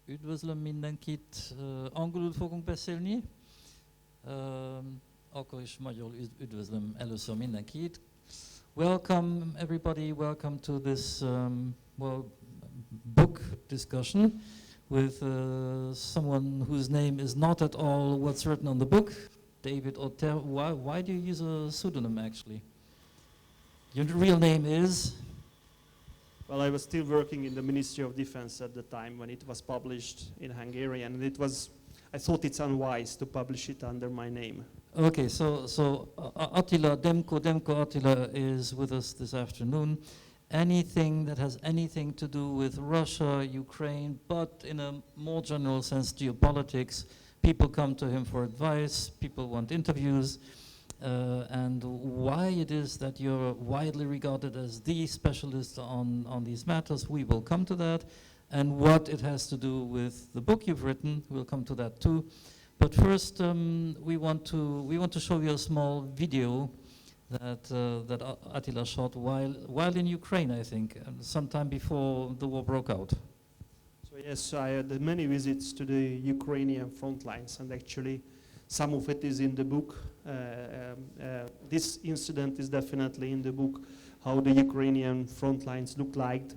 Üdvözlöm mindenkit. Angolul fogunk beszélni. Akkor is magyarul üdvözlöm először mindenkit. Welcome everybody, welcome to this book discussion with someone whose name is not at all what's written on the book, David Otter. Why do you use a pseudonym actually? Your real name is? Well, I was still working in the Ministry of Defense at the time when it was published in Hungarian, and I thought it's unwise to publish it under my name. Okay, so Attila Demko Attila is with us this afternoon. Anything that has anything to do with Russia, Ukraine, but in a more general sense, geopolitics, people come to him for advice, people want interviews, and why it is that you're widely regarded as the specialist on these matters, we will come to that, and what it has to do with the book you've written, we'll come to that too. But first, we want to show you a small video that Attila shot while in Ukraine, I think, sometime before the war broke out. So yes, I had many visits to the Ukrainian front lines, and actually some of it is in the book. This incident is definitely in the book, how the Ukrainian front lines looked like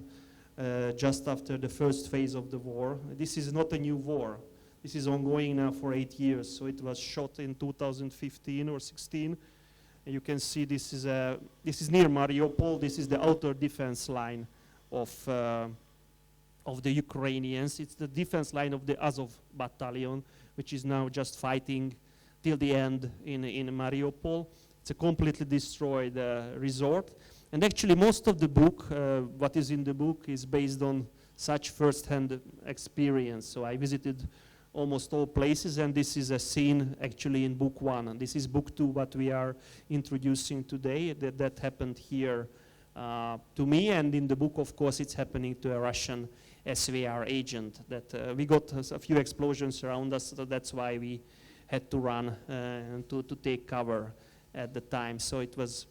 just after the first phase of the war. This is not a new war. This is ongoing now for 8 years. So it was shot in 2015 or 16. And you can see this is near Mariupol. This is the outer defense line of the Ukrainians. It's the defense line of the Azov battalion, which is now just fighting till the end in Mariupol. It's a completely destroyed resort. And actually most of the book, what is in the book, is based on such first-hand experience. So I visited almost all places, and this is a scene actually in book 1. And this is book 2, what we are introducing today. That happened here to me, and in the book, of course, it's happening to a Russian SVR agent. That we got a few explosions around us, so that's why we had to run and to take cover at the time. So it was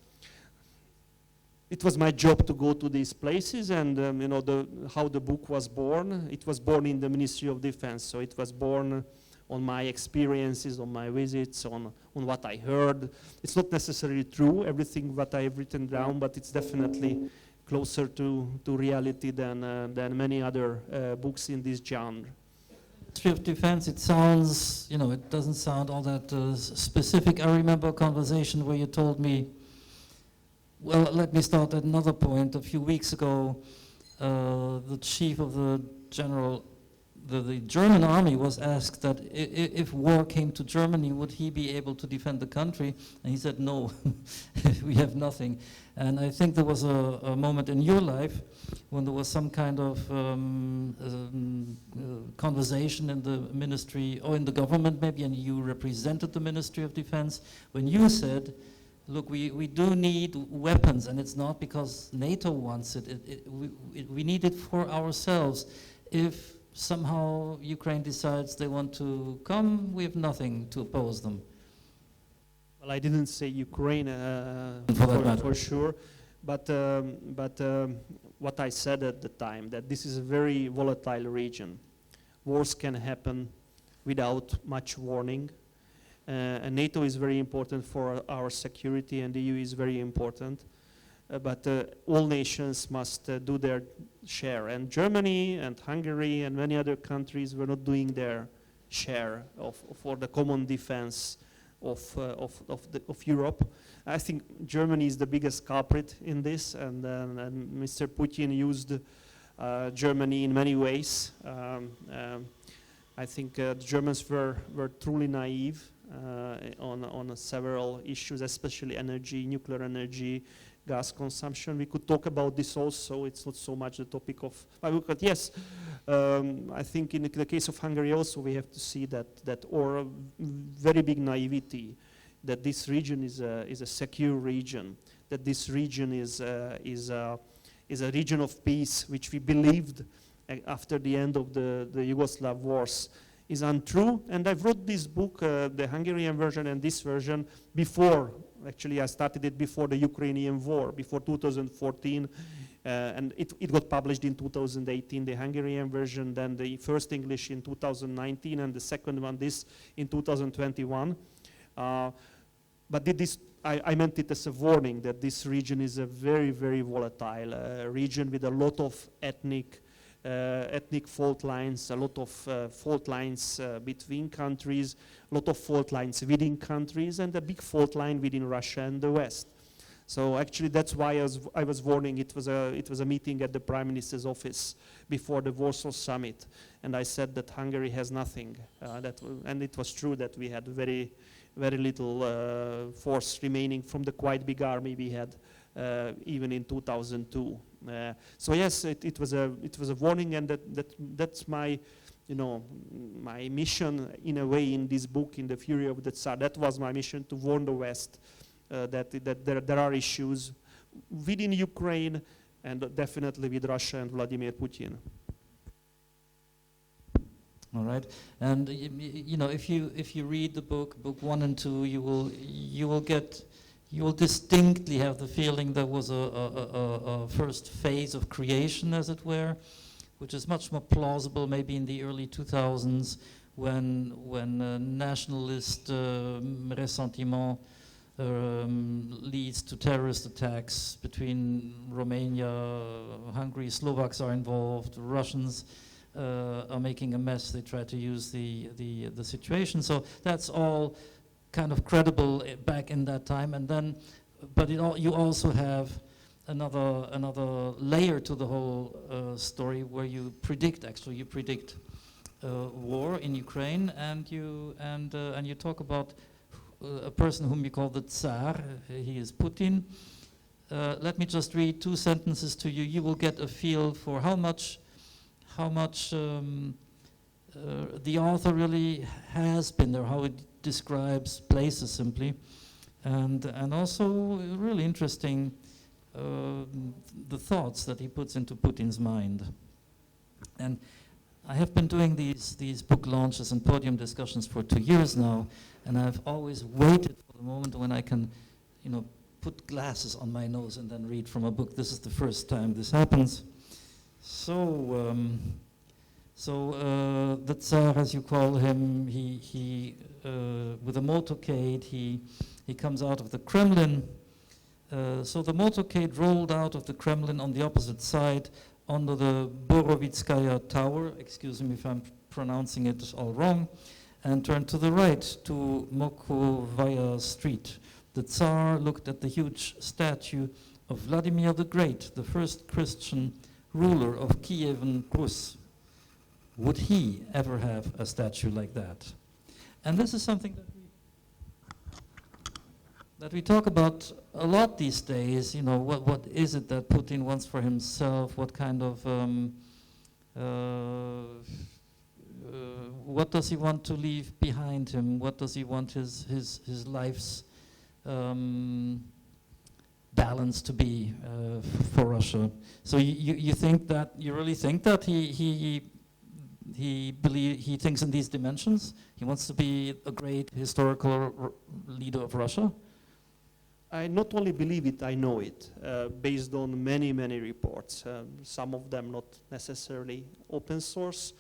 my job to go to these places, and how the book was born. It was born in the Ministry of Defense, so it was born on my experiences, on my visits, on what I heard. It's not necessarily true, everything what I have written down, but it's definitely closer to reality than many other books in this genre. Ministry of Defense, it sounds, it doesn't sound all that specific. I remember a conversation where you told me, well, let me start at another point. A few weeks ago, the chief of the German army was asked that if war came to Germany, would he be able to defend the country? And he said, no, we have nothing. And I think there was a moment in your life when there was some kind of conversation in the ministry, or in the government maybe, and you represented the Ministry of Defense, when you said, look, we do need weapons, and it's not because NATO wants it. We need it for ourselves. If somehow Ukraine decides they want to come, we have nothing to oppose them. Well, I didn't say Ukraine for sure, but what I said at the time, that this is a very volatile region. Wars can happen without much warning. And NATO is very important for our security, and the EU is very important. But all nations must do their share. And Germany and Hungary and many other countries were not doing their share for the common defense of Europe. I think Germany is the biggest culprit in this, and Mr. Putin used Germany in many ways. I think the Germans were truly naive on several issues, especially energy, nuclear energy, gas consumption. We could talk about this also. It's not so much the topic of, but yes, I think in the case of Hungary also we have to see that or very big naivety, that this region is a secure region, that this region is a region of peace, which we believed after the end of the Yugoslav wars, is untrue. And I wrote this book, the Hungarian version and this version, before, actually I started it before the Ukrainian war, before 2014, And it got published in 2018, the Hungarian version, then the first English in 2019, and the second one, this, in 2021. But I meant it as a warning that this region is a very, very volatile region with a lot of ethnic fault lines, a lot of fault lines between countries, a lot of fault lines within countries, and a big fault line within Russia and the West. So actually, that's why I was warning. It was a meeting at the Prime Minister's office before the Warsaw Summit, and I said that Hungary has nothing. And it was true that we had very, very little force remaining from the quite big army we had even in 2002. So yes, it was a warning, and that's my, my mission in a way in this book, in The Fury of the Tsar. That was my mission, to warn the West that there are issues within Ukraine and definitely with Russia and Vladimir Putin. All right, and if you read the book 1 and 2, you will distinctly have the feeling there was a first phase of creation, as it were, which is much more plausible maybe in the early 2000s when nationalist ressentiment leads to terrorist attacks between Romania, Hungary, Slovaks are involved, Russians are making a mess. They try to use the situation. So that's all kind of credible back in that time. And then, but you also have another layer to the whole story where you predict war in Ukraine, and you talk about a person whom you call the Tsar. He is Putin. Let me just read 2 sentences to you. You will get a feel for how much the author really has been there, how it describes places simply, and also really interesting the thoughts that he puts into Putin's mind. And I have been doing these book launches and podium discussions for 2 years now, and I've always waited for the moment when I can, put glasses on my nose and then read from a book. This is the first time this happens. So the Tsar, as you call him, he with a motorcade, he comes out of the Kremlin. So the motorcade rolled out of the Kremlin on the opposite side, under the Borovitskaya Tower, excuse me if I'm pronouncing it all wrong, and turned to the right to Mokovaya Street. The Tsar looked at the huge statue of Vladimir the Great, the first Christian ruler of Kievan Rus. Would he ever have a statue like that? And this is something that we talk about a lot these days. What is it that Putin wants for himself? What kind of what does he want to leave behind him? What does he want his life's balance to be for Russia? So you really think that he thinks in these dimensions? He wants to be a great historical leader of Russia? I not only believe it, I know it, based on many, many reports, some of them not necessarily open source,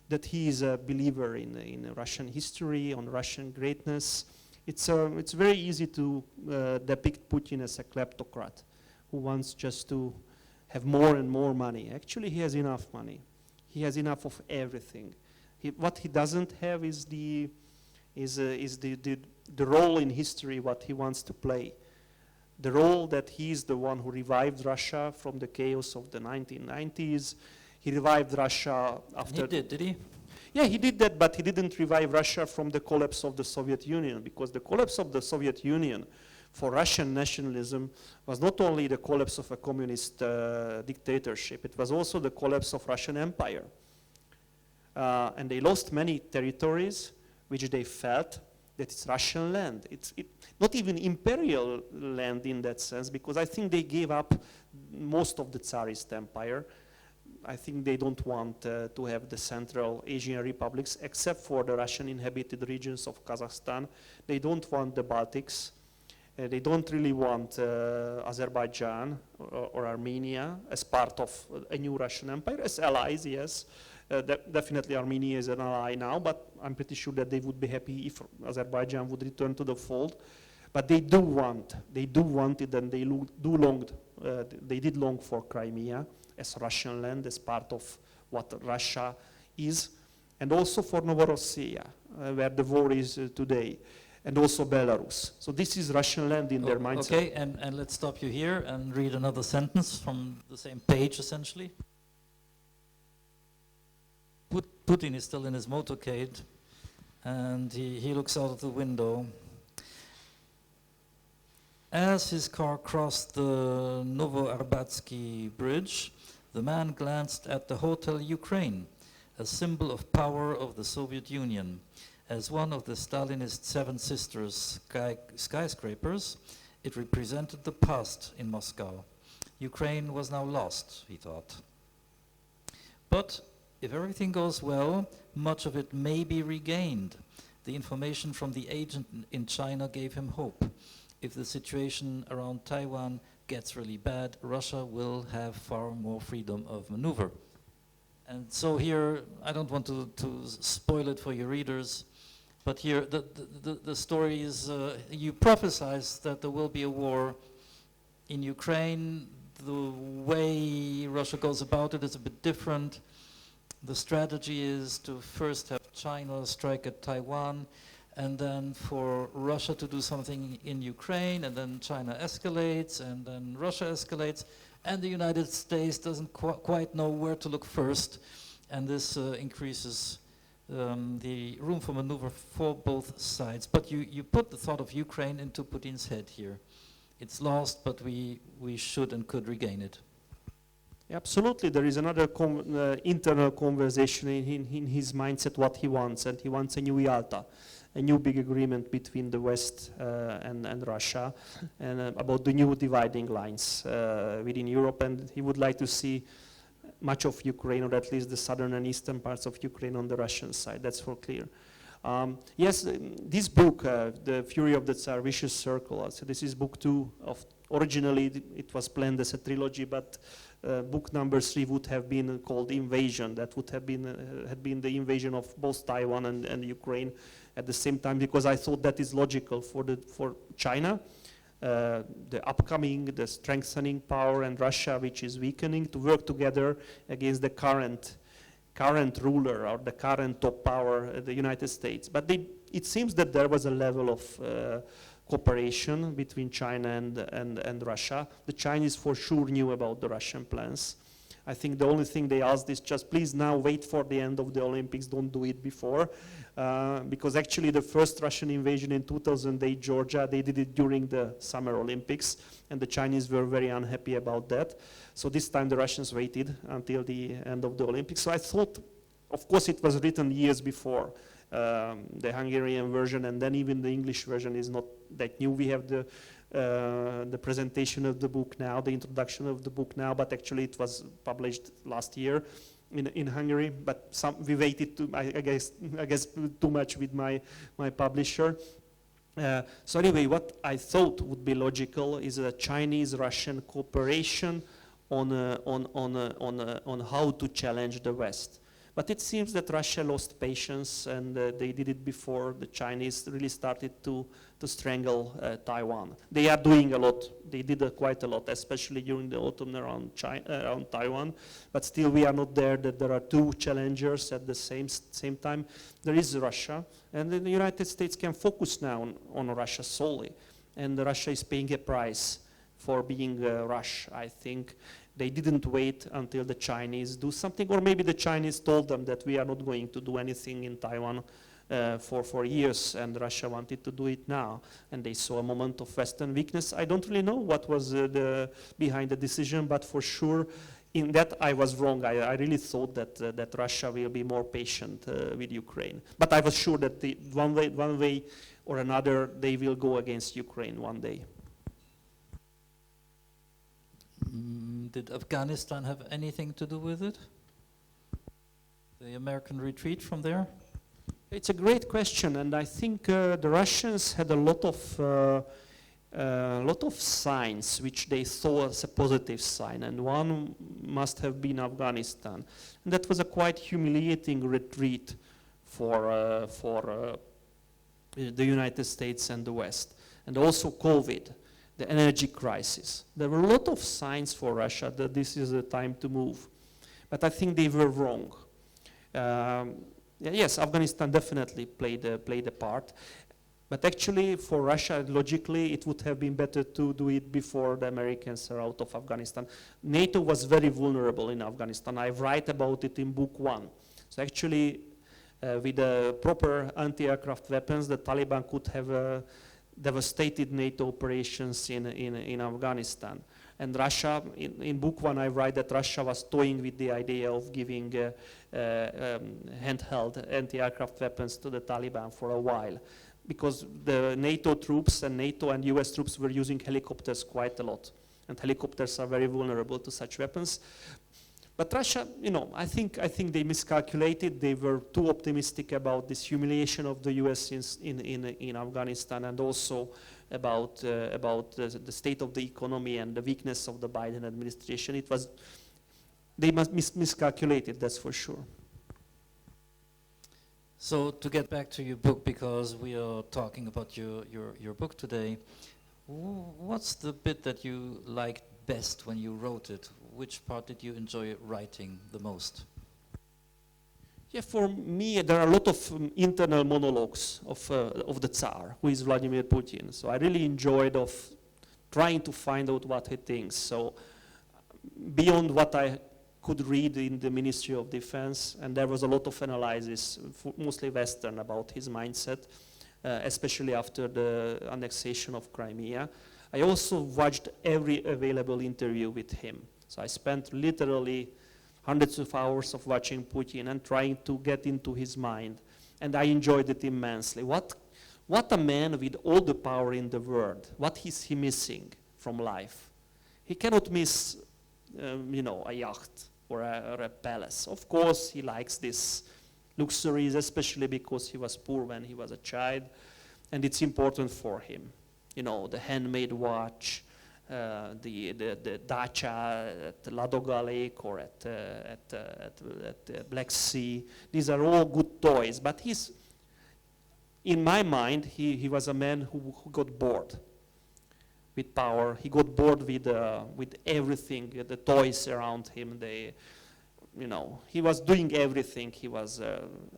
that he is a believer in Russian history, on Russian greatness. It's very easy to depict Putin as a kleptocrat who wants just to have more and more money. Actually, he has enough money. He has enough of everything. What he doesn't have is the role in history what he wants to play. The role that he's the one who revived Russia from the chaos of the 1990s. He revived Russia after... He did he? Yeah, he did that, but he didn't revive Russia from the collapse of the Soviet Union, because the collapse of the Soviet Union for Russian nationalism was not only the collapse of a communist dictatorship, it was also the collapse of Russian Empire. And they lost many territories which they felt that it's Russian land. It's not even imperial land in that sense, because I think they gave up most of the Tsarist empire. I think they don't want to have the Central Asian republics, except for the Russian inhabited regions of Kazakhstan. They don't want the Baltics. They don't really want Azerbaijan or Armenia as part of a new Russian empire, as allies, yes. Definitely Armenia is an ally now, but I'm pretty sure that they would be happy if Azerbaijan would return to the fold. But they do want it, and they did long for Crimea as Russian land, as part of what Russia is, and also for Novorossiya, where the war is today, and also Belarus. So this is Russian land in their mindset. Okay, and let's stop you here and read another sentence from the same page, essentially. Putin is still in his motorcade, and he looks out of the window. As his car crossed the Novoarbatsky bridge, the man glanced at the Hotel Ukraine, a symbol of power of the Soviet Union. As one of the Stalinist Seven Sisters skyscrapers, it represented the past in Moscow. Ukraine was now lost, he thought. But if everything goes well, much of it may be regained. The information from the agent in China gave him hope. If the situation around Taiwan gets really bad, Russia will have far more freedom of maneuver. And so here, I don't want to spoil it for your readers, but here the story is, you prophesize that there will be a war in Ukraine. The way Russia goes about it is a bit different. The strategy is to first have China strike at Taiwan, and then for Russia to do something in Ukraine, and then China escalates, and then Russia escalates, and the United States doesn't quite know where to look first, and this increases the room for maneuver for both sides. But you put the thought of Ukraine into Putin's head here. It's lost, but we should and could regain it. Absolutely, there is another internal conversation in his mindset what he wants, and he wants a new Yalta, a new big agreement between the West and Russia, and about the new dividing lines within Europe, and he would like to see much of Ukraine, or at least the southern and eastern parts of Ukraine on the Russian side, that's for clear. Yes, this book, The Fury of the Tsar, Vicious Circle, so this is book 2 of, originally it was planned as a trilogy, but book number 3 would have been called Invasion. That would have been had been the invasion of both Taiwan and Ukraine at the same time, because I thought that is logical for China, the strengthening power, and Russia, which is weakening, to work together against the current ruler or the current top power, the United States. But it seems that there was a level of cooperation between China and Russia. The Chinese for sure knew about the Russian plans. I think the only thing they asked is just please now wait for the end of the Olympics, don't do it before. Because actually the first Russian invasion in 2008 Georgia, they did it during the Summer Olympics, and the Chinese were very unhappy about that. So this time the Russians waited until the end of the Olympics. So I thought, of course it was written years before, the Hungarian version, and then even the English version is not that new. We have the presentation of the book now, the introduction of the book now, but actually it was published last year in Hungary. But we waited I guess too much with my publisher. So anyway, what I thought would be logical is a Chinese-Russian cooperation on how to challenge the West. But it seems that Russia lost patience, and they did it before the Chinese really started to strangle Taiwan. They are doing a lot. They did quite a lot, especially during the autumn around Taiwan. But still, we are not there that there are two challengers at the same time. There is Russia, and then the United States can focus now on Russia solely. And Russia is paying a price for being Russia, I think. They didn't wait until the Chinese do something, or maybe the Chinese told them that we are not going to do anything in Taiwan for years, and Russia wanted to do it now, and they saw a moment of Western weakness. I don't really know what was behind the decision, but for sure, in that I was wrong. I really thought that Russia will be more patient with Ukraine, but I was sure that one way or another they will go against Ukraine one day. Did Afghanistan have anything to do with it? The American retreat from there? It's a great question, and I think the Russians had a lot of a lot of signs which they saw as a positive sign, and one must have been Afghanistan. And that was a quite humiliating retreat for the United States and the West. And also COVID, the energy crisis. There were a lot of signs for Russia that this is the time to move. But I think they were wrong. Yes, Afghanistan definitely played a part. But actually, for Russia, logically, it would have been better to do it before the Americans are out of Afghanistan. NATO was very vulnerable in Afghanistan. I write about it in book 1. So actually, with the proper anti-aircraft weapons, the Taliban could have devastated NATO operations in Afghanistan. And Russia, in book 1, I write that Russia was toying with the idea of giving handheld anti-aircraft weapons to the Taliban for a while, because the NATO troops and NATO and US troops were using helicopters quite a lot. And helicopters are very vulnerable to such weapons. But Russia, I think they miscalculated. They were too optimistic about this humiliation of the US in Afghanistan, and also about the state of the economy and the weakness of the Biden administration. They miscalculated, that's for sure. So to get back to your book, because we are talking about your book today, what's the bit that you liked best when you wrote it? Which part did you enjoy writing the most? Yeah, for me, there are a lot of internal monologues of the Tsar, who is Vladimir Putin. So I really enjoyed trying to find out what he thinks. So beyond what I could read in the Ministry of Defense, and there was a lot of analysis, mostly Western, about his mindset, especially after the annexation of Crimea. I also watched every available interview with him. So I spent literally hundreds of hours of watching Putin and trying to get into his mind. And I enjoyed it immensely. What a man with all the power in the world. What is he missing from life? He cannot miss, a yacht or a palace. Of course, he likes these luxuries, especially because he was poor when he was a child. And it's important for him. The handmade watch, the dacha at Ladoga Lake or at Black Sea. These are all good toys, but in my mind, he was a man who got bored with power. He got bored with everything, the toys around him. He was doing everything. He was,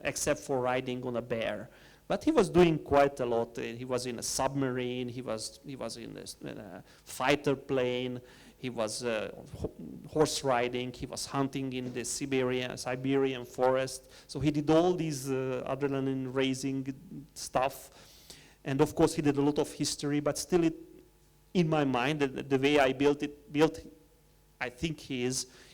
except for riding on a bear. But he was doing quite a lot. He was in a submarine. He was in a fighter plane. He was horse riding. He was hunting in the Siberian forest. So he did all these adrenaline-raising stuff. And of course, he did a lot of history. But still, in my mind, the way I built, I think he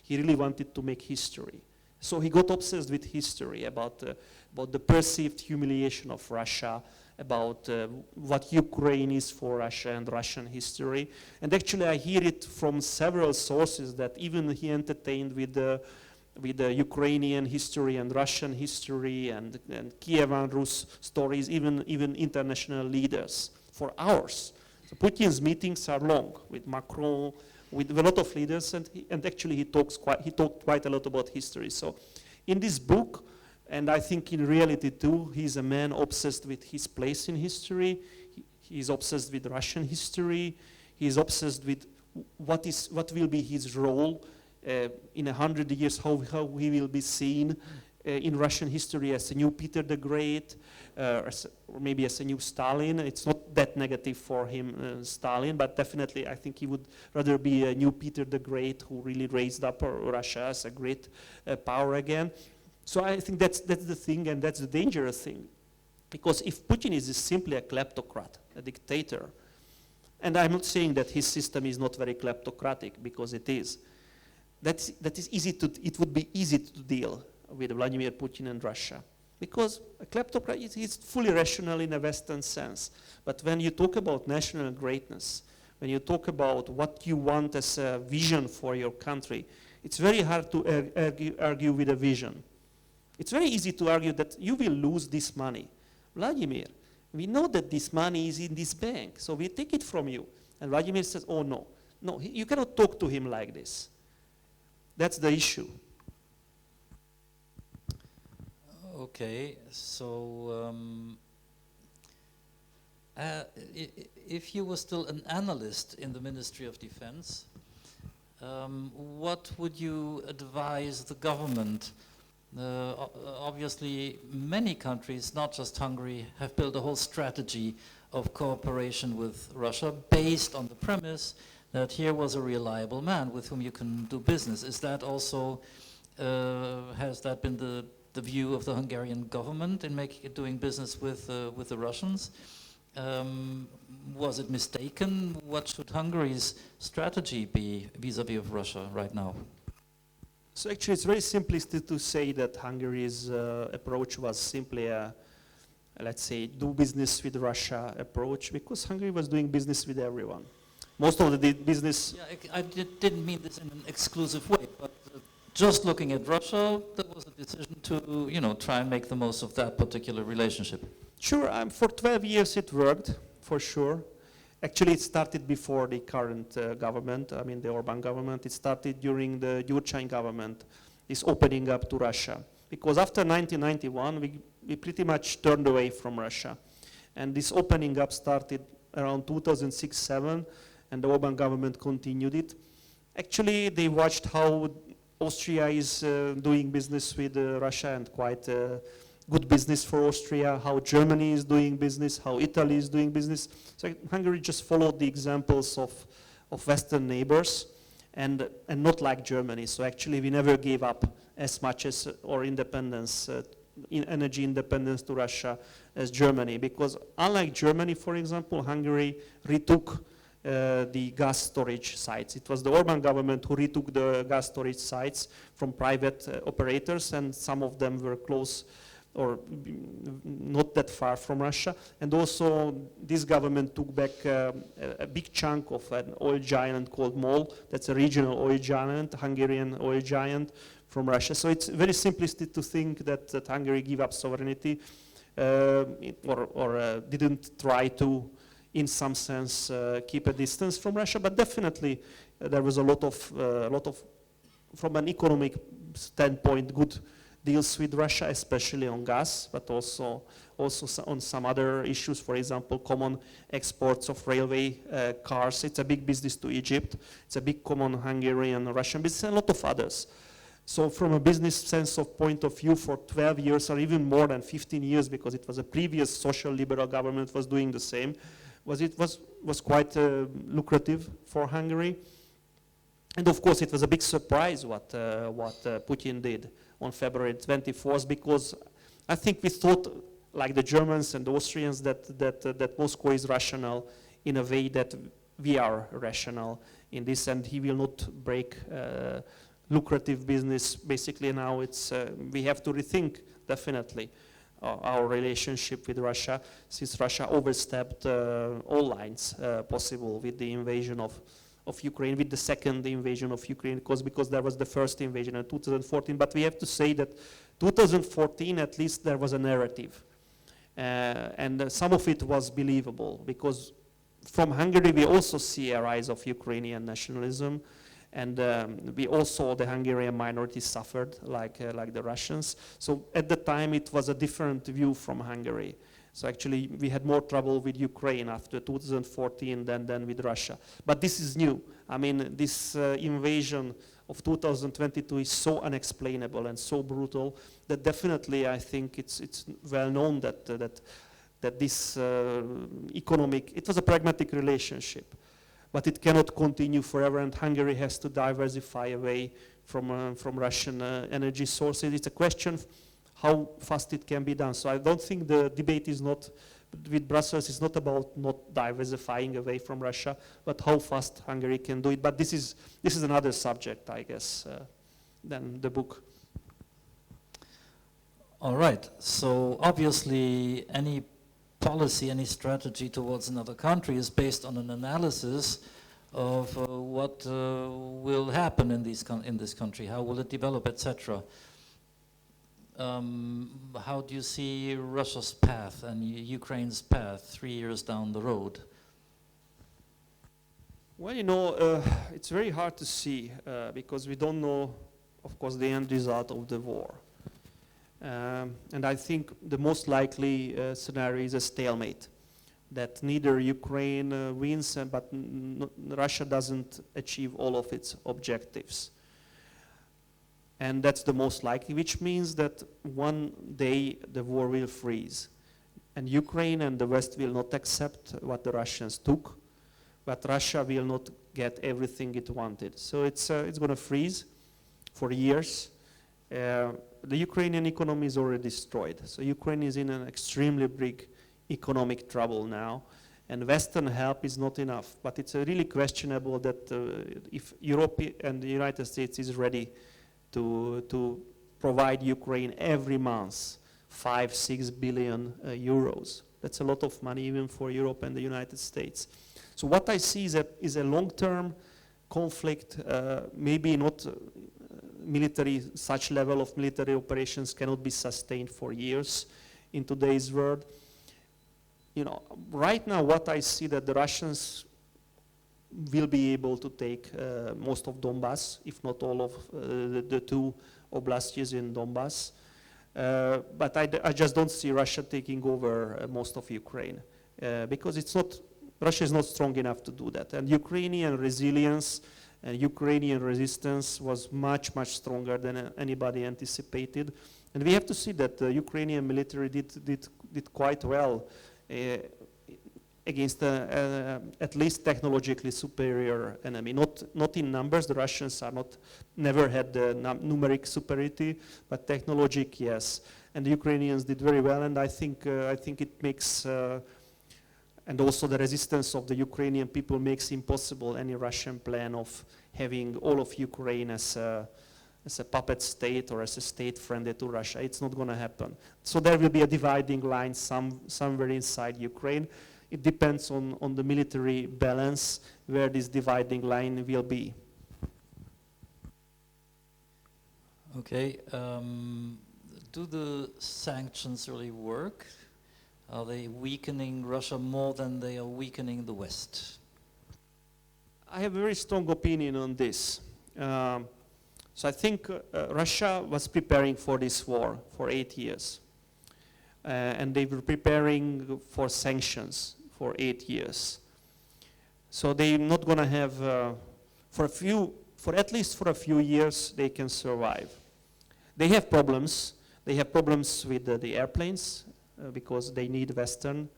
really wanted to make history. So he got obsessed with history, about the perceived humiliation of Russia, about what Ukraine is for Russia and Russian history. And actually I hear it from several sources that even he entertained with the Ukrainian history and Russian history and Kievan Rus stories, even international leaders, for hours. So Putin's meetings are long with Macron, with a lot of leaders, and actually he talked quite a lot about history. So in this book, and I think in reality too, he's a man obsessed with his place in history. He's obsessed with Russian history. He's obsessed with what will be his role in 100 years, how he will be seen in Russian history as a new Peter the Great, or maybe as a new Stalin. It's not that negative for him, Stalin, but definitely I think he would rather be a new Peter the Great who really raised up Russia as a great power again. So I think that's the thing, and that's the dangerous thing. Because if Putin is simply a kleptocrat, a dictator, and I'm not saying that his system is not very kleptocratic, because it is, it would be easy to deal with Vladimir Putin and Russia. Because a kleptocrat is fully rational in a Western sense. But when you talk about national greatness, when you talk about what you want as a vision for your country, it's very hard to argue with a vision. It's very easy to argue that you will lose this money. Vladimir, We know that this money is in this bank, so we take it from you. And Vladimir says, oh no, no, you cannot talk to him like this. That's the issue. Okay, so if you were still an analyst in the Ministry of Defense, what would you advise the government? Obviously, many countries, not just Hungary, have built a whole strategy of cooperation with Russia based on the premise that here was a reliable man with whom you can do business. Is that also, has that been the view of the Hungarian government in doing business with the Russians? Was it mistaken? What should Hungary's strategy be vis-à-vis of Russia right now? So actually it's very simplistic to say that Hungary's approach was simply a, let's say, do business with Russia approach, because Hungary was doing business with everyone. Most of the business... Yeah, I didn't mean this in an exclusive way, but just looking at Russia, there was a decision to, you know, try and make the most of that particular relationship. Sure, for 12 years it worked, for sure. Actually, it started before the current government, I mean the Orbán government. It started during the Gyurcsány government, this opening up to Russia. Because after 1991, we pretty much turned away from Russia. And this opening up started around 2006-07, and the Orbán government continued it. Actually, they watched how Austria is doing business with Russia, and quite good business for Austria, how Germany is doing business, how Italy is doing business. So Hungary just followed the examples of Western neighbors, and not like Germany. So actually we never gave up as much as our independence, energy independence to Russia as Germany. Because unlike Germany, for example, Hungary retook the gas storage sites. It was the Orbán government who retook the gas storage sites from private operators, and some of them were close or not that far from Russia. And also this government took back a big chunk of an oil giant called MOL. That's a regional oil giant, Hungarian oil giant from Russia. So it's very simplistic to think that Hungary gave up sovereignty or didn't try to, in some sense, keep a distance from Russia. But definitely there was a lot of, from an economic standpoint, good deals with Russia, especially on gas, but also on some other issues. For example, common exports of railway cars. It's a big business to Egypt. It's a big common Hungarian-Russian business, and a lot of others. So from a business sense of point of view, for 12 years or even more than 15 years, because it was a previous social liberal government was doing the same, was quite lucrative for Hungary. And of course, it was a big surprise what Putin did on February 24th, because I think we thought, like the Germans and the Austrians, that Moscow is rational in a way that we are rational in this, and he will not break lucrative business. Basically now it's, we have to rethink definitely our relationship with Russia, since Russia overstepped all lines possible with the invasion of Ukraine, with the second invasion of Ukraine, because there was the first invasion in 2014. But we have to say that 2014, at least there was a narrative. And some of it was believable, because from Hungary we also see a rise of Ukrainian nationalism, and we also, the Hungarian minority suffered like the Russians. So at the time it was a different view from Hungary. So actually we had more trouble with Ukraine after 2014 than with Russia. But this is new. I mean, this invasion of 2022 is so unexplainable and so brutal that definitely I think it's well known that this economic, it was a pragmatic relationship, but it cannot continue forever, and Hungary has to diversify away from Russian energy sources. It's a question how fast it can be done. So I don't think the debate is not, with Brussels, is not about not diversifying away from Russia, but how fast Hungary can do it. But this is another subject, I guess, than the book. All right, so obviously any policy, any strategy towards another country is based on an analysis of what will happen in this country, how will it develop, etc. how do you see Russia's path and Ukraine's path 3 years down the road? Well, it's very hard to see because we don't know, of course, the end result of the war. And I think the most likely scenario is a stalemate, that neither Ukraine wins, but Russia doesn't achieve all of its objectives. And that's the most likely, which means that one day the war will freeze. And Ukraine and the West will not accept what the Russians took, but Russia will not get everything it wanted. So it's going to freeze for years. The Ukrainian economy is already destroyed. So Ukraine is in an extremely big economic trouble now. And Western help is not enough. But it's really questionable that if Europe and the United States is ready to provide Ukraine every month 5-6 billion euros. That's a lot of money even for Europe and the United States. So what I see is a long-term conflict, maybe not military, such level of military operations cannot be sustained for years in today's world. Right now what I see that the Russians will be able to take most of Donbass, if not all of the two oblasts in Donbass. But I just don't see Russia taking over most of Ukraine because Russia is not strong enough to do that. And Ukrainian resilience and Ukrainian resistance was much, much stronger than anybody anticipated. And we have to see that the Ukrainian military did quite well against at least technologically superior enemy. Not in numbers, the Russians never had the numeric superiority, but technologic, yes. And the Ukrainians did very well, and I think it makes, and also the resistance of the Ukrainian people makes impossible any Russian plan of having all of Ukraine as a puppet state or as a state friendly to Russia. It's not going to happen. So there will be a dividing line somewhere inside Ukraine. It depends on the military balance where this dividing line will be. Okay. Do the sanctions really work? Are they weakening Russia more than they are weakening the West? I have a very strong opinion on this. So I think Russia was preparing for this war for 8 years. And they were preparing for sanctions for 8 years. So they're not going to have, at least for a few years, they can survive. They have problems. They have problems with the airplanes because they need Western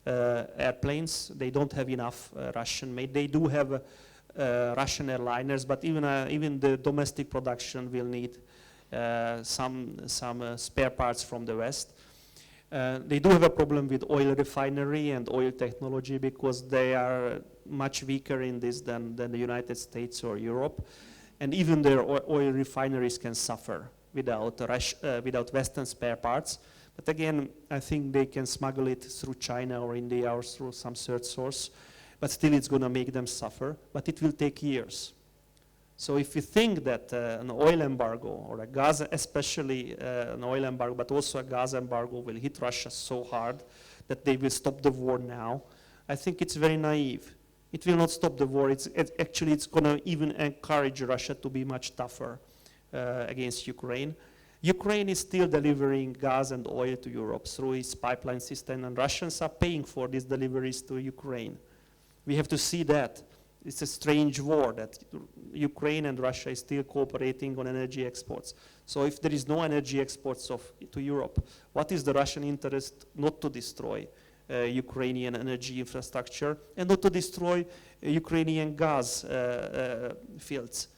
airplanes. They don't have enough Russian-made. They do have Russian airliners, but even the domestic production will need some spare parts from the West. They do have a problem with oil refinery and oil technology because they are much weaker in this than the United States or Europe. And even their oil refineries can suffer without Western spare parts. But again, I think they can smuggle it through China or India or through some third source. But still it's going to make them suffer. But it will take years. So if you think that an oil embargo or a gas, especially an oil embargo, but also a gas embargo will hit Russia so hard that they will stop the war now, I think it's very naive. It will not stop the war. It's going to even encourage Russia to be much tougher against Ukraine. Ukraine is still delivering gas and oil to Europe through its pipeline system, and Russians are paying for these deliveries to Ukraine. We have to see that. It's a strange war that Ukraine and Russia is still cooperating on energy exports. So if there is no energy exports to Europe, what is the Russian interest not to destroy Ukrainian energy infrastructure and not to destroy Ukrainian gas fields?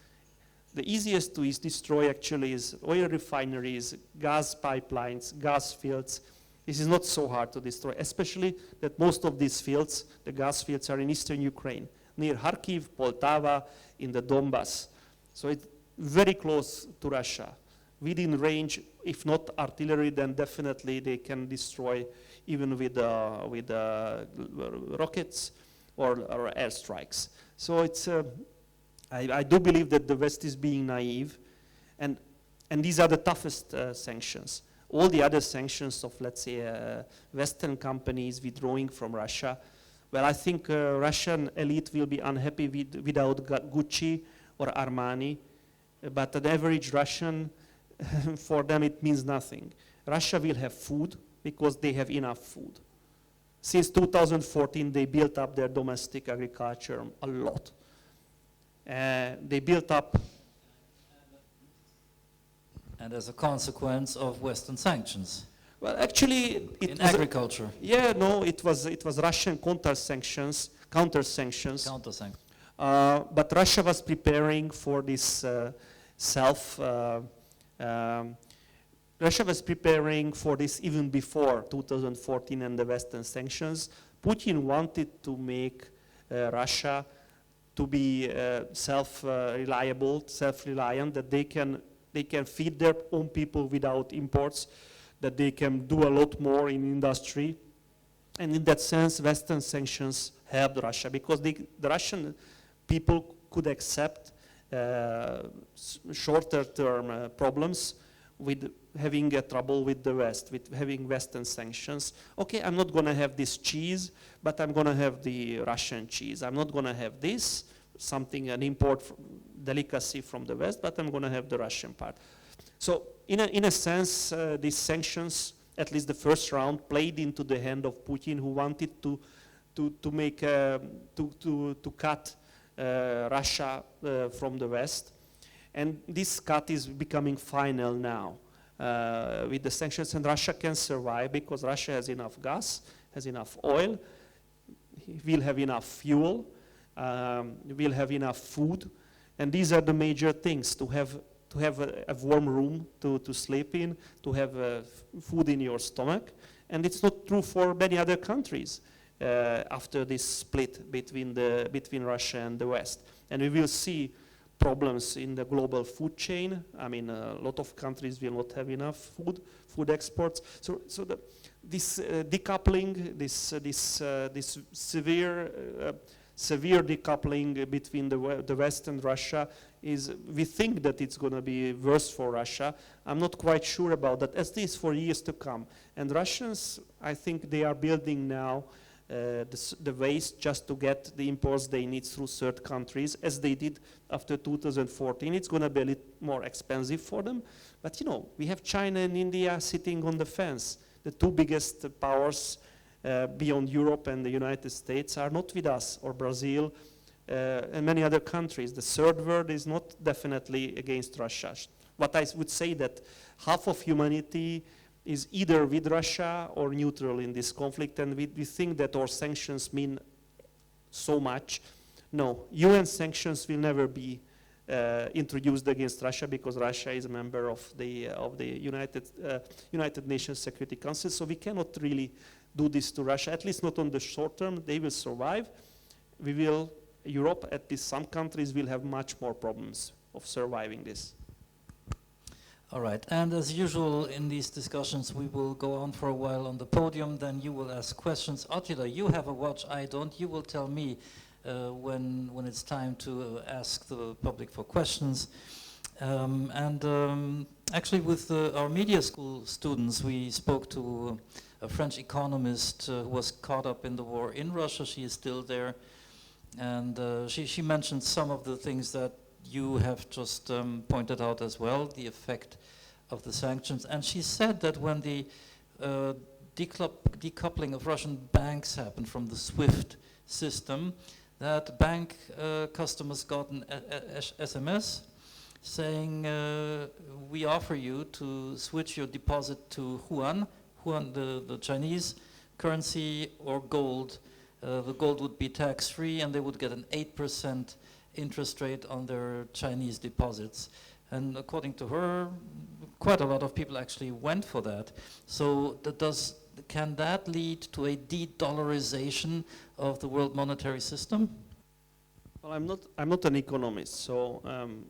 The easiest to destroy actually is oil refineries, gas pipelines, gas fields. This is not so hard to destroy, especially that most of these fields, the gas fields, are in eastern Ukraine, near Kharkiv, Poltava, in the Donbass. So it's very close to Russia. Within range, if not artillery, then definitely they can destroy even with rockets or airstrikes. So it's, I do believe that the West is being naive, and these are the toughest sanctions. all the other sanctions of, let's say, Western companies withdrawing from Russia, well, I think Russian elite will be unhappy without Gucci or Armani, but an average Russian, for them it means nothing. Russia will have food because they have enough food. Since 2014, they built up their domestic agriculture a lot. They built up. And as a consequence of Western sanctions. Well, actually, in agriculture. Yeah, no, it was Russian counter sanctions. But Russia was preparing for this Russia was preparing for this even before 2014 and the Western sanctions. Putin wanted to make Russia to be self-reliant, that they can feed their own people without imports, that they can do a lot more in industry. And in that sense, Western sanctions helped Russia because the Russian people could accept shorter-term problems with having trouble with the West, with having Western sanctions. Okay, I'm not going to have this cheese, but I'm going to have the Russian cheese. I'm not going to have this, an import delicacy from the West, but I'm going to have the Russian part. So in a sense, these sanctions, at least the first round, played into the hand of Putin, who wanted to cut Russia from the West. And this cut is becoming final now with the sanctions, and Russia can survive because Russia has enough gas, has enough oil, will have enough fuel, will have enough food, and these are the major things: to have a warm room to sleep in, to have food in your stomach, and it's not true for many other countries after this split between Russia and the West, and we will see problems in the global food chain. I mean, a lot of countries will not have enough food exports. So this decoupling, this severe decoupling between the West and Russia we think that it's going to be worse for Russia. I'm not quite sure about that, at least for years to come. And Russians, I think they are building now the ways just to get the imports they need through third countries, as they did after 2014. It's going to be a little more expensive for them. But we have China and India sitting on the fence. The two biggest powers beyond Europe and the United States are not with us, or Brazil, and many other countries. The third world is not definitely against Russia. What I would say that half of humanity is either with Russia or neutral in this conflict, and we think that our sanctions mean so much. No, UN sanctions will never be introduced against Russia because Russia is a member of the United Nations Security Council, so we cannot really do this to Russia, at least not on the short term. They will survive. Europe, at least some countries, will have much more problems of surviving this. All right, and as usual in these discussions, we will go on for a while on the podium, then you will ask questions. Attila, you have a watch, I don't. You will tell me when it's time to ask the public for questions. Actually with our media school students, we spoke to a French economist who was caught up in the war in Russia. She is still there. And she mentioned some of the things that you have just pointed out as well, the effect of the sanctions. And she said that when the decoupling of Russian banks happened from the SWIFT system, that bank customers got an SMS saying, we offer you to switch your deposit to yuan, the Chinese currency, or gold. The gold would be tax-free, and they would get an 8% interest rate on their Chinese deposits. And according to her, quite a lot of people actually went for that. So can that lead to a de-dollarization of the world monetary system? Well, I'm not an economist, so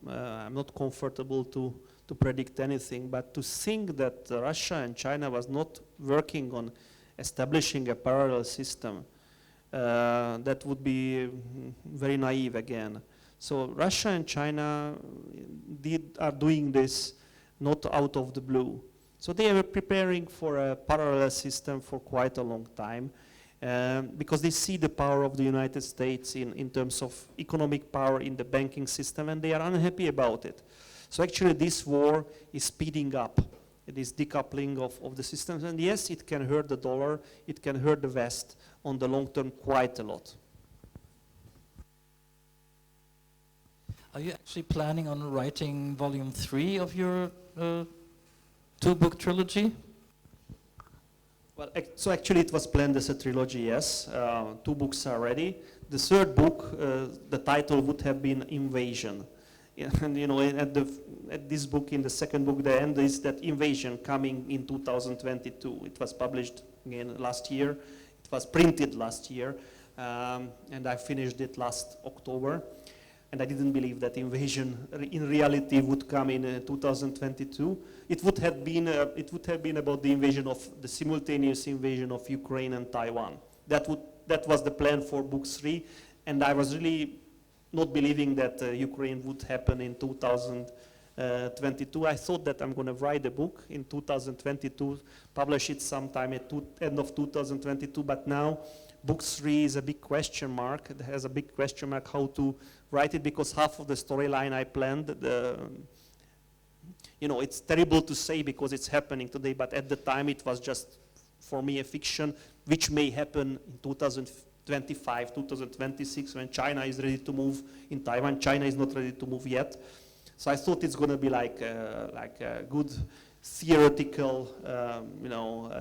I'm not comfortable to predict anything. But to think that Russia and China was not working on establishing a parallel system, that would be very naive again. So Russia and China are doing this not out of the blue. So they were preparing for a parallel system for quite a long time, because they see the power of the United States in terms of economic power in the banking system, and they are unhappy about it. So actually this war is speeding up this decoupling of the systems, and yes, it can hurt the dollar, it can hurt the West on the long term quite a lot. Are you actually planning on writing volume 3 of your two-book trilogy? Well, so actually it was planned as a trilogy, yes. 2 books are ready. The third book, the title would have been Invasion. And you know, at this book, in the second book, the end is that invasion coming in 2022. It was published again last year. It was printed last year, and I finished it last October. And I didn't believe that invasion in reality would come in 2022. It would have been about the invasion of the simultaneous invasion of Ukraine and Taiwan. That was the plan for book 3, and I was really not believing that Ukraine would happen in 2022. I thought that I'm going to write a book in 2022, publish it sometime at end of 2022, but now book 3 is a big question mark. It has a big question mark how to write it, because half of the storyline I planned, you know, it's terrible to say because it's happening today, but at the time it was just, for me, a fiction, which may happen in 2025, 2026, when China is ready to move in Taiwan. China is not ready to move yet. So I thought it's going to be like a good theoretical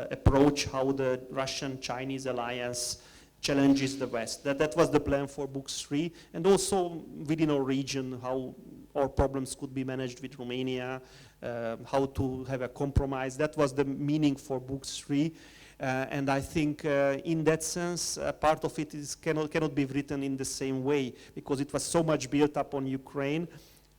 approach how the Russian-Chinese alliance challenges the West. That was the plan for book 3, and also within our region, how our problems could be managed with Romania, how to have a compromise. That was the meaning for book 3. And I think in that sense, part of it cannot be written in the same way, because it was so much built up on Ukraine,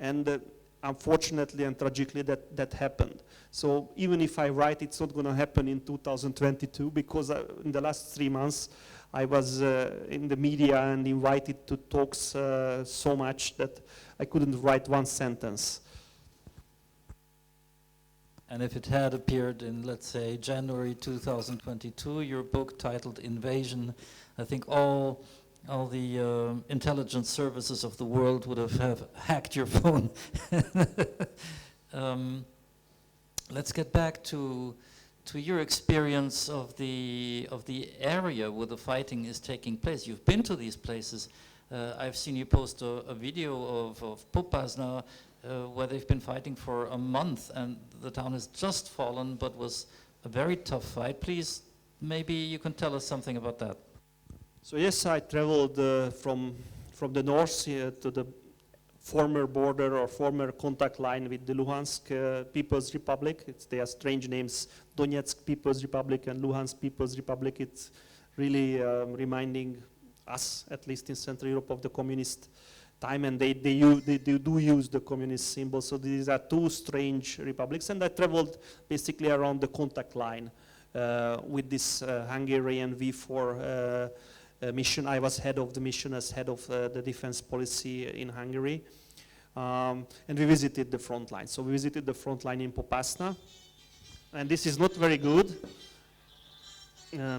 and unfortunately and tragically that happened. So even if I write, it's not going to happen in 2022, because in the last 3 months I was in the media and invited to talks so much that I couldn't write one sentence. And if it had appeared in, let's say, January 2022, your book titled Invasion, I think all the intelligence services of the world would have hacked your phone. Let's get back to your experience of the area where the fighting is taking place. You've been to these places. I've seen you post a video of Popasna, where they've been fighting for a month, and the town has just fallen, but was a very tough fight. Please, maybe you can tell us something about that. So yes, I traveled from the north to the former border or former contact line with the Luhansk People's Republic. They are strange names, Donetsk People's Republic and Luhansk People's Republic. It's really reminding us, at least in Central Europe, of the communist time, and they do use the communist symbol. So these are two strange republics, and I traveled basically around the contact line with this Hungarian V4 mission. I was head of the mission as head of the defense policy in Hungary, and we visited the front line. So we visited the front line in Popasna, and this is not very good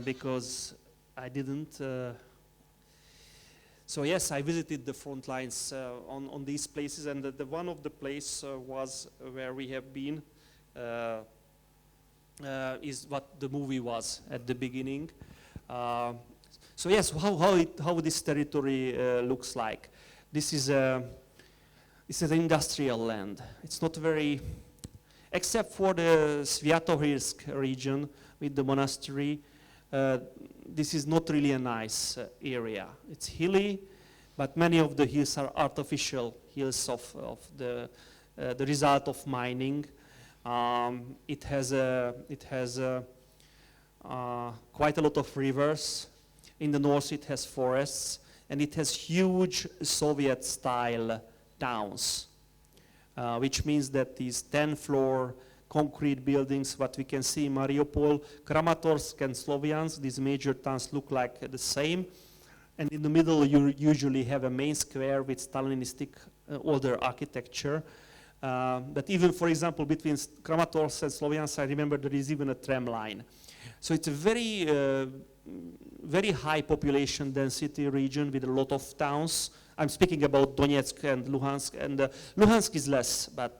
because I didn't. So yes, I visited the front lines on these places, and the one of the places was where we have been, is what the movie was at the beginning. So yes, how this territory looks like. This is an industrial land. It's not very, except for the Sviatohirsk region with the monastery. This is not really a nice area. It's hilly, but many of the hills are artificial hills of the result of mining. It has quite a lot of rivers. In the north it has forests, and it has huge Soviet-style towns, which means that these 10-floor concrete buildings, what we can see in Mariupol, Kramatorsk and Sloviansk, these major towns look like the same. And in the middle you usually have a main square with Stalinistic older architecture. That even, for example, between Kramatorsk and Sloviansk, I remember there is even a tram line. So it's a very high population density region with a lot of towns. I'm speaking about Donetsk and Luhansk, and Luhansk is less, but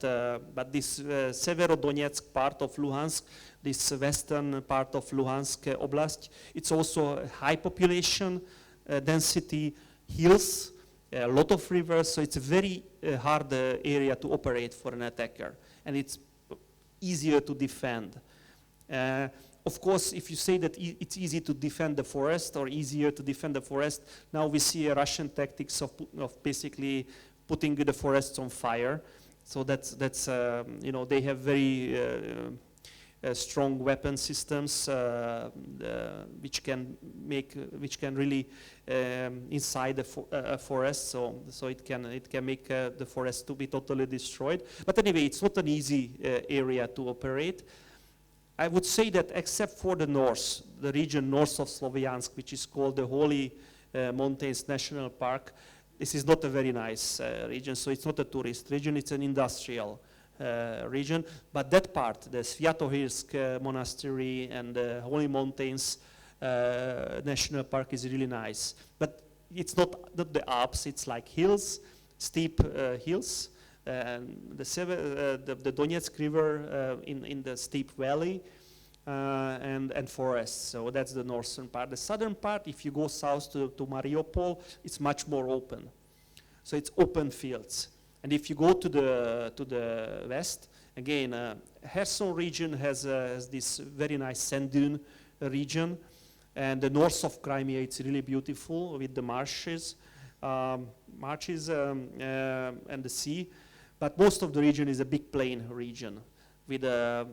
this Severodonetsk part of Luhansk, this western part of Luhansk Oblast, it's also a high population density, hills, a lot of rivers, so it's a very hard area to operate for an attacker, and it's easier to defend. Of course, if you say that it's easy to defend the forest or easier to defend the forest, now we see a Russian tactics of basically putting the forests on fire. So that's you know, they have very strong weapon systems which can really inside the forest. So it can make the forest to be totally destroyed. But anyway, it's not an easy area to operate. I would say that except for the north, the region north of Sloviansk, which is called the Holy Mountains National Park, this is not a very nice region, so it's not a tourist region, it's an industrial region. But that part, the Sviatohirsk Monastery and the Holy Mountains National Park is really nice. But it's not the Alps, it's like hills, steep hills. The Donetsk River in the steep valley and forests. So that's the northern part. The southern part, if you go south to Mariupol, it's much more open. So it's open fields. And if you go to the west, again, Kherson region has this very nice sand dune region. And the north of Crimea, it's really beautiful with the marshes and the sea. But most of the region is a big plain region with a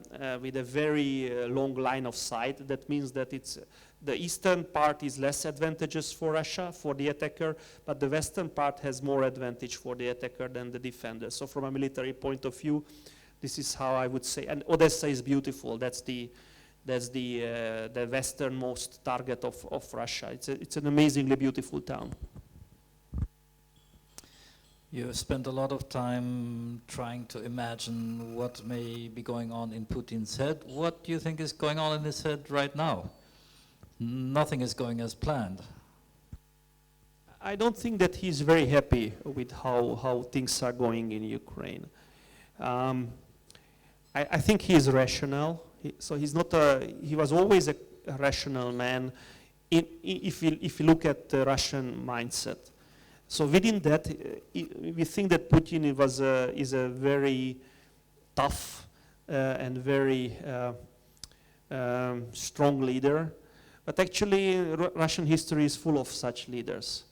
very long line of sight. That means that the eastern part is less advantageous for Russia, for the attacker, but the western part has more advantage for the attacker than the defender. So from a military point of view, this is how I would say. And Odessa is beautiful. That's the westernmost target of Russia. It's an amazingly beautiful town. You spent a lot of time trying to imagine what may be going on in Putin's head. What do you think is going on in his head right now? Nothing is going as planned. I don't think that he's very happy with how things are going in Ukraine. I think he is rational. He was always a rational man if you look at the Russian mindset. So within that, we think that Putin is a very tough and very strong leader. But actually, Russian history is full of such leaders.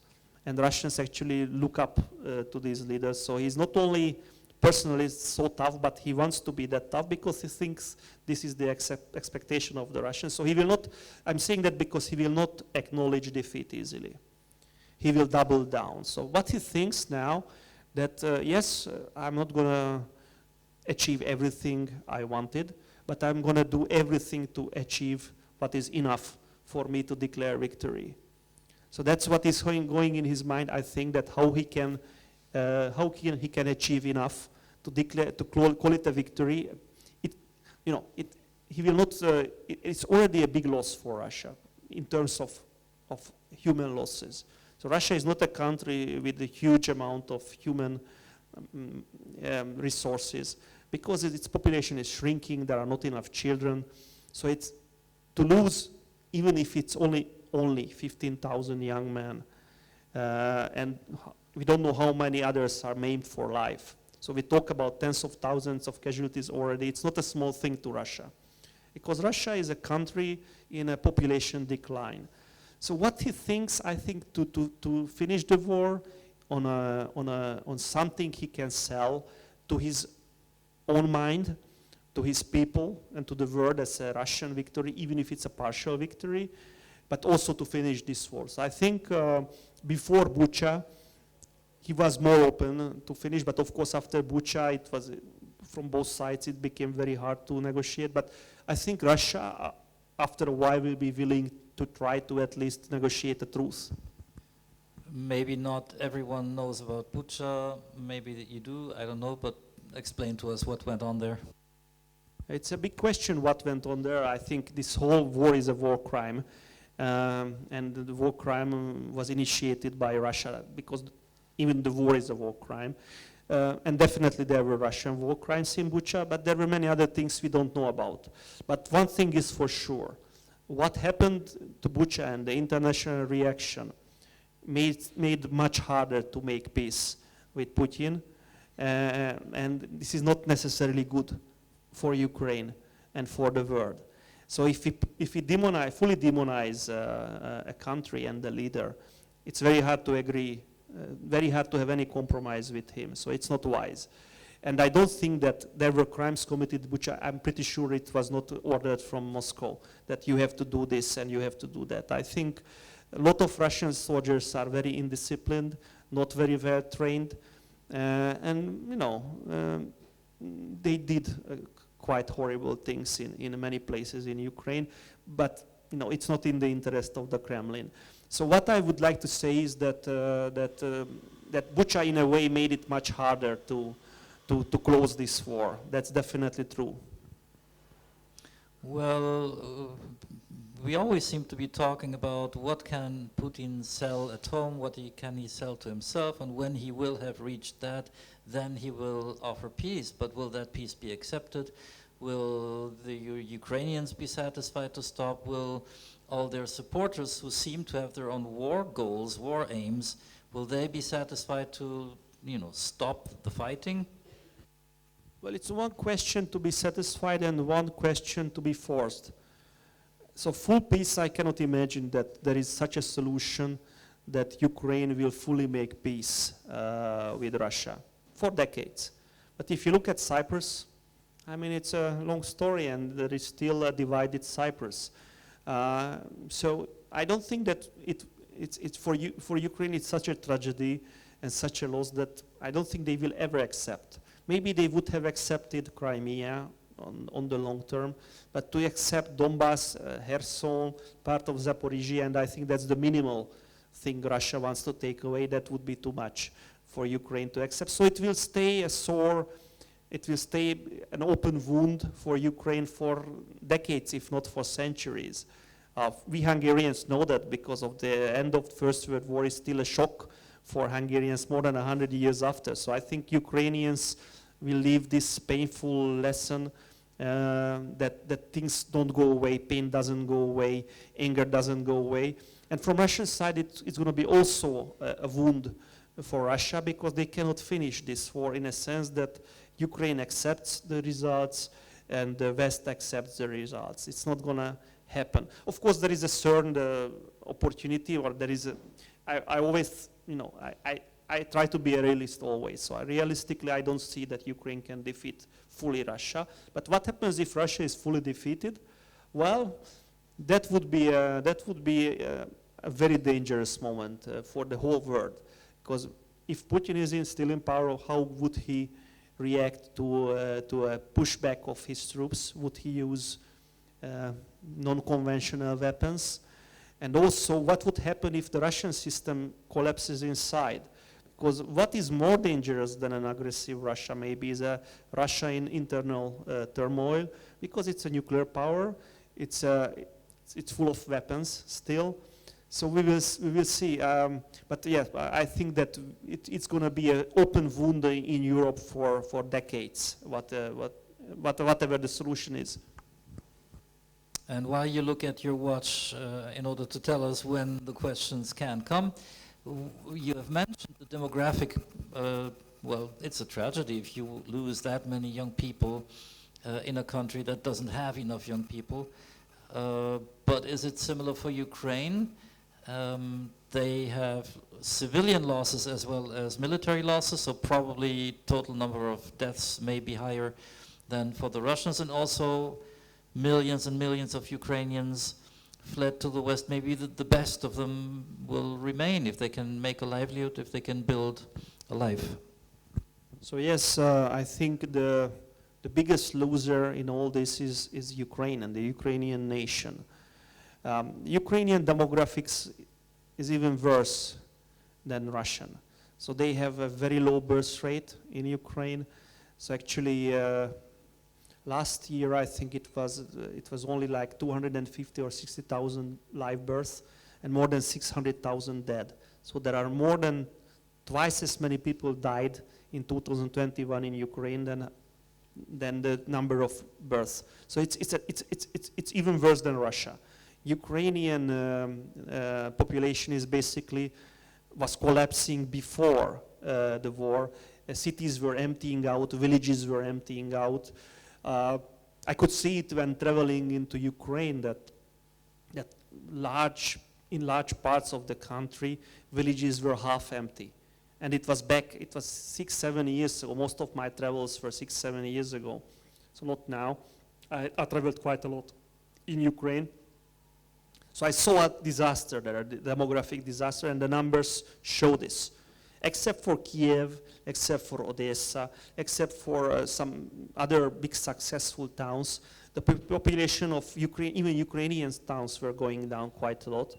And Russians actually look up to these leaders. So he's not only personally so tough, but he wants to be that tough because he thinks this is the expectation of the Russians. So he will not, I'm saying that because he will not acknowledge defeat easily. He will double down. So what he thinks now, that yes, I'm not going to achieve everything I wanted, but I'm going to do everything to achieve what is enough for me to declare victory. So that's what is going in his mind. I think that how he can achieve enough to declare, to call it a victory. He will not. It's already a big loss for Russia in terms of human losses. So Russia is not a country with a huge amount of human resources because its population is shrinking. There are not enough children. So it's to lose, even if it's only 15,000 young men, and we don't know how many others are maimed for life. So we talk about tens of thousands of casualties already. It's not a small thing to Russia, because Russia is a country in a population decline. So what he thinks, I think, to finish the war on something he can sell to his own mind, to his people, and to the world as a Russian victory, even if it's a partial victory, but also to finish this war. So I think before Bucha, he was more open to finish, but of course after Bucha, it was from both sides, it became very hard to negotiate. But I think Russia, after a while, will be willing to try to at least negotiate a truce. Maybe not everyone knows about Bucha, maybe that you do, I don't know, but explain to us what went on there? It's a big question what went on there. I think this whole war is a war crime. And the war crime was initiated by Russia, because even the war is a war crime. And definitely there were Russian war crimes in Bucha, but there were many other things we don't know about. But one thing is for sure. What happened to Bucha and the international reaction made much harder to make peace with Putin. And this is not necessarily good for Ukraine and for the world. So if we fully demonize a country and the leader, it's very hard to agree, very hard to have any compromise with him. So it's not wise. And I don't think that there were crimes committed, which I'm pretty sure it was not ordered from Moscow, that you have to do this and you have to do that. I think a lot of Russian soldiers are very indisciplined, not very well trained, and you know, they did quite horrible things in many places in Ukraine, but you know, it's not in the interest of the Kremlin. So what I would like to say is that that Bucha in a way made it much harder to close this war. That's definitely true. Well, we always seem to be talking about what can Putin sell at home, what can he sell to himself, and when he will have reached that, then he will offer peace. But will that peace be accepted? Will the Ukrainians be satisfied to stop? Will all their supporters, who seem to have their own war goals, war aims, will they be satisfied to, you know, stop the fighting? Well, it's one question to be satisfied and one question to be forced. So full peace, I cannot imagine that there is such a solution that Ukraine will fully make peace with Russia for decades. But if you look at Cyprus, I mean, it's a long story and there is still a divided Cyprus. So I don't think that it's for Ukraine it's such a tragedy and such a loss that I don't think they will ever accept. Maybe they would have accepted Crimea on the long term, but to accept Donbass, Kherson, part of Zaporizhia, and I think that's the minimal thing Russia wants to take away, that would be too much for Ukraine to accept. So it will stay a sore, it will stay an open wound for Ukraine for decades, if not for centuries. We Hungarians know that because of the end of the First World War is still a shock for Hungarians more than 100 years after. So I think Ukrainians will leave this painful lesson that things don't go away, pain doesn't go away, anger doesn't go away. And from Russian side, it's going to be also a wound for Russia because they cannot finish this war in a sense that Ukraine accepts the results and the West accepts the results. It's not going to happen. Of course, there is a certain opportunity, or there is a, I always, you know, I try to be a realist always. So realistically, I don't see that Ukraine can defeat fully Russia. But what happens if Russia is fully defeated? Well, that would be a very dangerous moment for the whole world. Because if Putin is still in power, how would he react to a pushback of his troops? Would he use non-conventional weapons? And also, what would happen if the Russian system collapses inside? Because what is more dangerous than an aggressive Russia maybe is a Russia in internal turmoil, because it's a nuclear power, it's full of weapons still. So we will see. But yeah, I think that it's going to be an open wound in Europe for decades, whatever the solution is. And while you look at your watch in order to tell us when the questions can come, you have mentioned the demographic, well, it's a tragedy if you lose that many young people in a country that doesn't have enough young people. But is it similar for Ukraine? They have civilian losses as well as military losses, so probably total number of deaths may be higher than for the Russians, and also millions and millions of Ukrainians fled to the West. Maybe the best of them will remain if they can make a livelihood, if they can build a life. So yes, I think the biggest loser in all this is Ukraine and the Ukrainian nation. Ukrainian demographics is even worse than Russian. So they have a very low birth rate in Ukraine. So actually, last year I think it was only like 250 or 60,000 live births and more than 600,000 dead. So there are more than twice as many people died in 2021 in Ukraine than the number of births. So it's even worse than Russia. Ukrainian population is basically was collapsing before the war. Cities were emptying out, villages were emptying out. I could see it when traveling into Ukraine that in large parts of the country, villages were half empty. And it was 6-7 years ago. Most of my travels were 6-7 years ago. So not now. I traveled quite a lot in Ukraine. So I saw a disaster there, a demographic disaster, and the numbers show this. Except for Kiev, except for Odessa, except for some other big successful towns, the population of Ukraine, even Ukrainian towns, were going down quite a lot.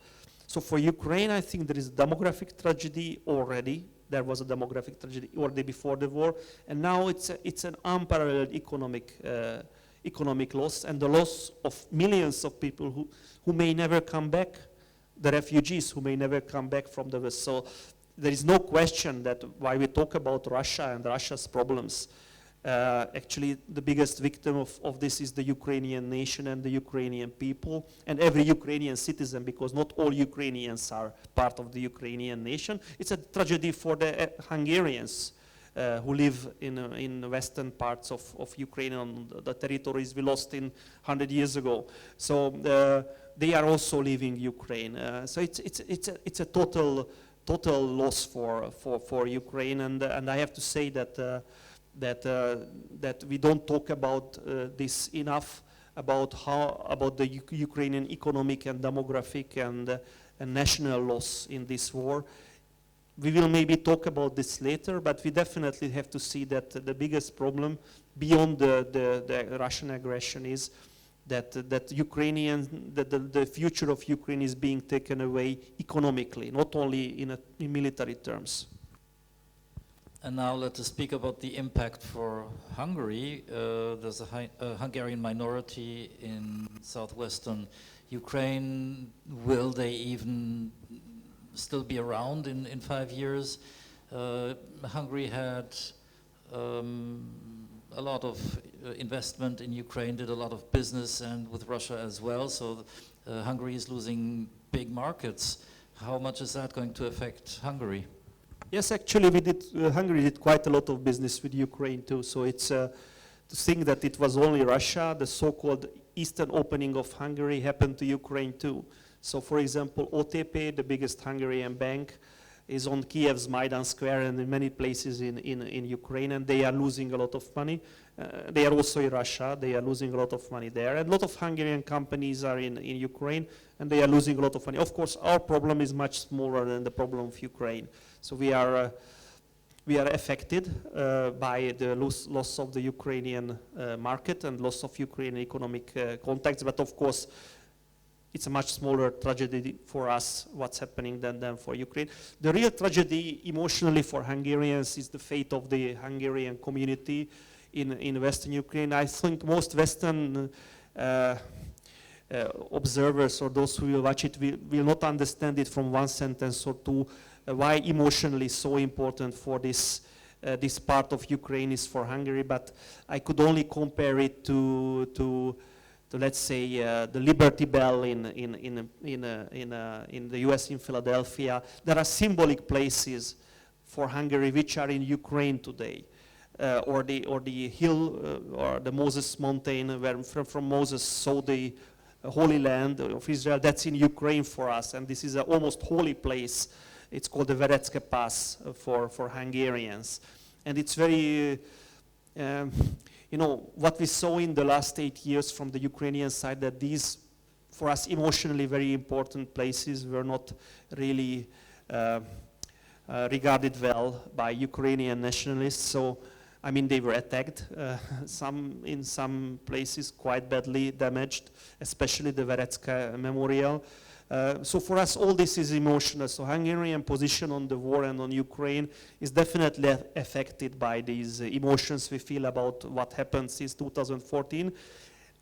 So for Ukraine, I think there is a demographic tragedy already. There was a demographic tragedy already before the war, and now it's an unparalleled economic loss, and the loss of millions of people who may never come back, the refugees who may never come back from the West. So there is no question that why we talk about Russia and Russia's problems, actually the biggest victim of this is the Ukrainian nation and the Ukrainian people and every Ukrainian citizen, because not all Ukrainians are part of the Ukrainian nation. It's a tragedy for the Hungarians who live in the western parts of Ukraine on the territories we lost 100 years ago. So they are also leaving Ukraine. So it's a total loss for Ukraine, and I have to say that we don't talk about this enough, about the Ukrainian economic and demographic and national loss in this war. We will maybe talk about this later, but we definitely have to see that the biggest problem beyond the Russian aggression is that the future of Ukraine is being taken away economically, not only in military terms. And now let us speak about the impact for Hungary. There's a Hungarian minority in southwestern Ukraine. Will they even still be around in 5 years? Hungary had a lot of investment in Ukraine, did a lot of business, and with Russia as well. So Hungary is losing big markets. How much is that going to affect Hungary? Yes, actually, Hungary did quite a lot of business with Ukraine too. So it's to think that it was only Russia, the so-called eastern opening of Hungary happened to Ukraine too. So, for example, OTP, the biggest Hungarian bank, is on Kiev's Maidan Square and in many places in Ukraine, and they are losing a lot of money. They are also in Russia. They are losing a lot of money there. And a lot of Hungarian companies are in Ukraine, and they are losing a lot of money. Of course, our problem is much smaller than the problem of Ukraine. So we are affected by the loss of the Ukrainian market and loss of Ukrainian economic contacts. But of course, it's a much smaller tragedy for us, what's happening than for Ukraine. The real tragedy emotionally for Hungarians is the fate of the Hungarian community in Western Ukraine. I think most Western observers or those who will watch it will not understand it from one sentence or two, why emotionally so important for this part of Ukraine is for Hungary, but I could only compare it to let's say the Liberty Bell in the US in Philadelphia. There are symbolic places for Hungary which are in Ukraine today, or the hill or the Moses Mountain where from Moses saw the Holy Land of Israel. That's in Ukraine for us, and this is an almost holy place. It's called the Verecke Pass for Hungarians, and it's very. What we saw in the last 8 years from the Ukrainian side, that these, for us, emotionally very important places were not really regarded well by Ukrainian nationalists. So, I mean, they were attacked, in some places quite badly damaged, especially the Verecke Memorial. So for us, all this is emotional. So Hungarian position on the war and on Ukraine is definitely affected by these emotions we feel about what happened since 2014.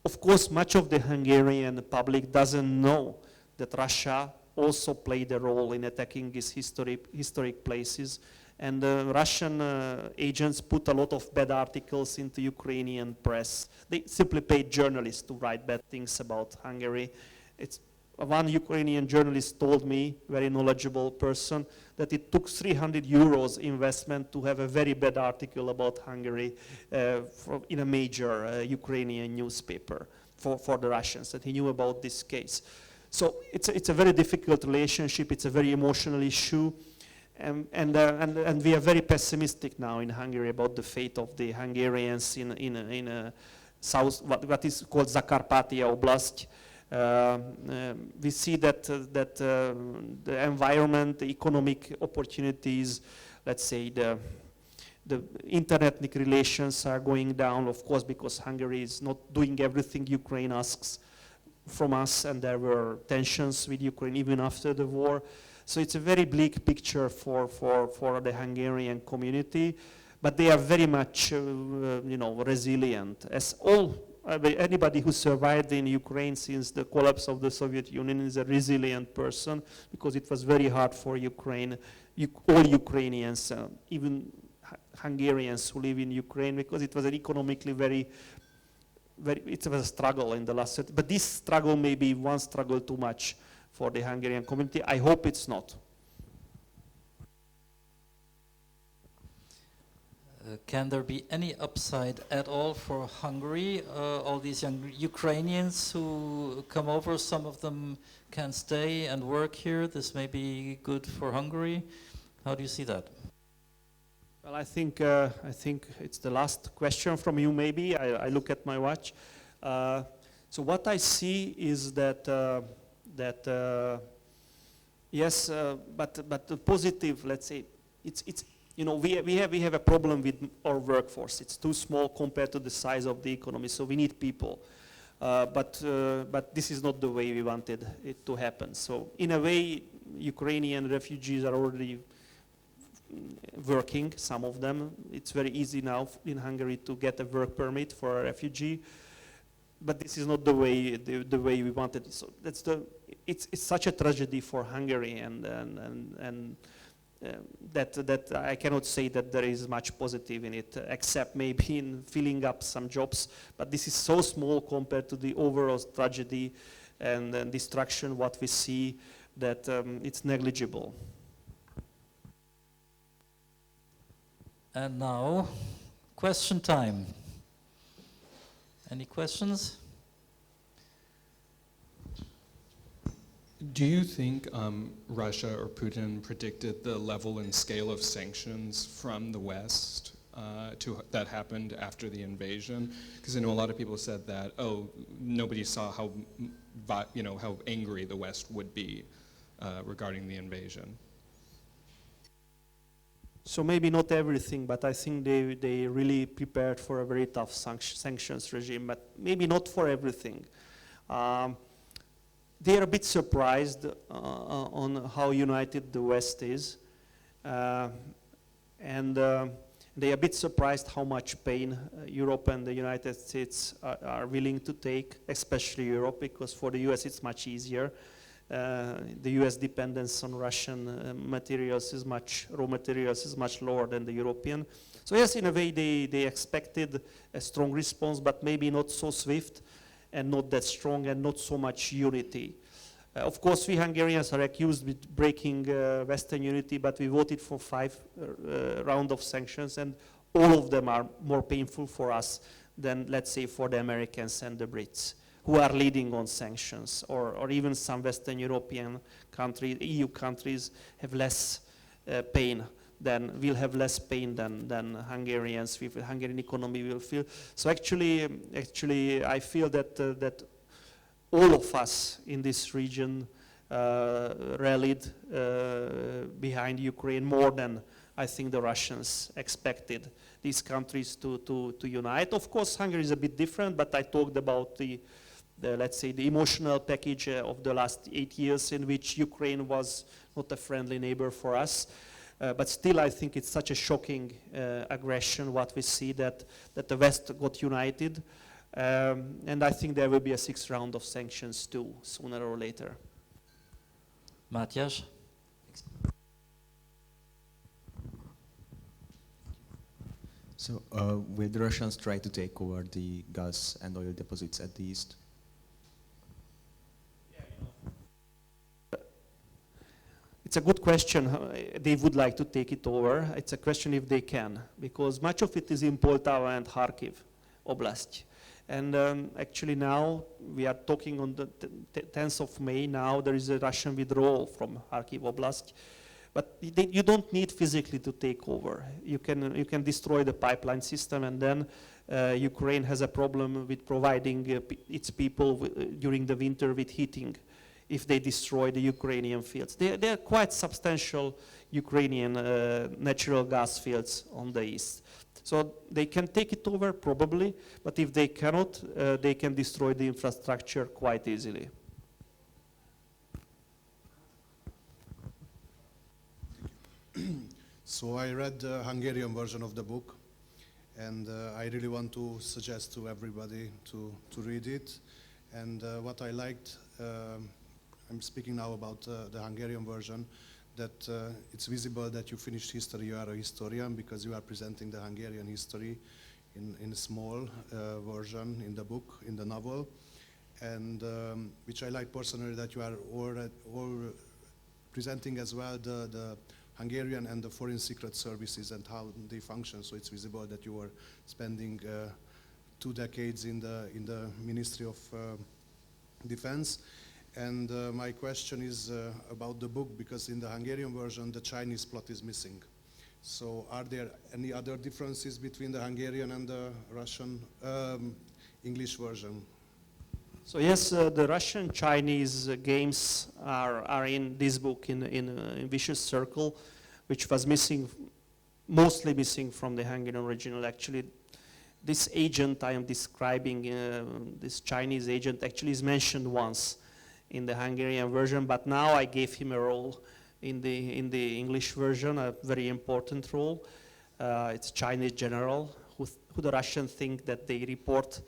Of course, much of the Hungarian public doesn't know that Russia also played a role in attacking these historic places. And Russian agents put a lot of bad articles into Ukrainian press. They simply paid journalists to write bad things about Hungary. One Ukrainian journalist told me, very knowledgeable person, that it took 300 euros investment to have a very bad article about Hungary in a major Ukrainian newspaper for the Russians, that he knew about this case. So it's a very difficult relationship, it's a very emotional issue, and we are very pessimistic now in Hungary about the fate of the Hungarians in south, what is called Zakarpattia Oblast. We see that the environment, the economic opportunities, let's say the interethnic relations are going down, of course, because Hungary is not doing everything Ukraine asks from us, and there were tensions with Ukraine even after the war. So it's a very bleak picture for the Hungarian community, but they are very much, resilient. As anybody who survived in Ukraine since the collapse of the Soviet Union is a resilient person, because it was very hard for Ukraine, all Ukrainians, even Hungarians who live in Ukraine, because it was an economically it was a struggle in the last, but this struggle may be one struggle too much for the Hungarian community. I hope it's not. Can there be any upside at all for Hungary? All these young Ukrainians who come over, some of them can stay and work here. This may be good for Hungary. How do you see that? Well, I think it's the last question from you. Maybe I look at my watch. So what I see is that yes, but the positive. Let's say it's. We have a problem with our workforce. It's too small compared to the size of the economy, so we need people. But this is not the way we wanted it to happen. So in a way, Ukrainian refugees are already working, some of them. It's very easy now in Hungary to get a work permit for a refugee. But this is not the way we wanted. So it's such a tragedy for Hungary, and that I cannot say that there is much positive in it, except maybe in filling up some jobs. But this is so small compared to the overall tragedy and destruction what we see, that it's negligible. And now, question time. Any questions? Do you think Russia or Putin predicted the level and scale of sanctions from the West that happened after the invasion? Because I know a lot of people said that, nobody saw how angry the West would be regarding the invasion. So maybe not everything, but I think they really prepared for a very tough sanctions regime, but maybe not for everything. They are a bit surprised on how united the West is, and they are a bit surprised how much pain Europe and the United States are willing to take, especially Europe, because for the US it's much easier. The US dependence on Russian raw materials is much lower than the European. So yes, in a way they expected a strong response, but maybe not so swift and not that strong and not so much unity. Of course, we Hungarians are accused with breaking Western unity, but we voted for 5 rounds of sanctions, and all of them are more painful for us than, let's say, for the Americans and the Brits, who are leading on sanctions, or even some Western European countries, EU countries have less pain will have less pain than Hungarians. Hungarian economy will feel. So actually, I feel that all of us in this region rallied behind Ukraine more than I think the Russians expected these countries to unite. Of course, Hungary is a bit different, but I talked about the let's say, the emotional package of the last 8 years in which Ukraine was not a friendly neighbor for us. But still, I think it's such a shocking aggression, what we see, that the West got united. And I think there will be a 6th round of sanctions too, sooner or later. Matthias? So will the Russians try to take over the gas and oil deposits at the east? It's a good question. They would like to take it over. It's a question if they can, because much of it is in Poltava and Kharkiv Oblast. And actually now, we are talking on the 10th of May, now there is a Russian withdrawal from Kharkiv Oblast. But you don't need physically to take over. You can destroy the pipeline system, and then Ukraine has a problem with providing its people during the winter with heating if they destroy the Ukrainian fields. They are quite substantial Ukrainian natural gas fields on the east. So they can take it over, probably, but if they cannot, they can destroy the infrastructure quite easily. So I read the Hungarian version of the book, and I really want to suggest to everybody to read it. And what I liked, I'm speaking now about the Hungarian version, that it's visible that you finished history, you are a historian, because you are presenting the Hungarian history in a small version in the book, in the novel. And which I like personally, that you are all presenting as well the Hungarian and the foreign secret services and how they function. So it's visible that you are spending 2 decades in the Ministry of Defense. And my question is about the book, because in the Hungarian version, the Chinese plot is missing. So are there any other differences between the Hungarian and the Russian English version? So yes, the Russian-Chinese games are in this book, in Vicious Circle, which was missing, mostly missing from the Hungarian original. Actually, this agent I am describing, this Chinese agent, actually is mentioned once in the Hungarian version, but now I gave him a role in the English version, a very important role. It's Chinese general who the Russians think that they report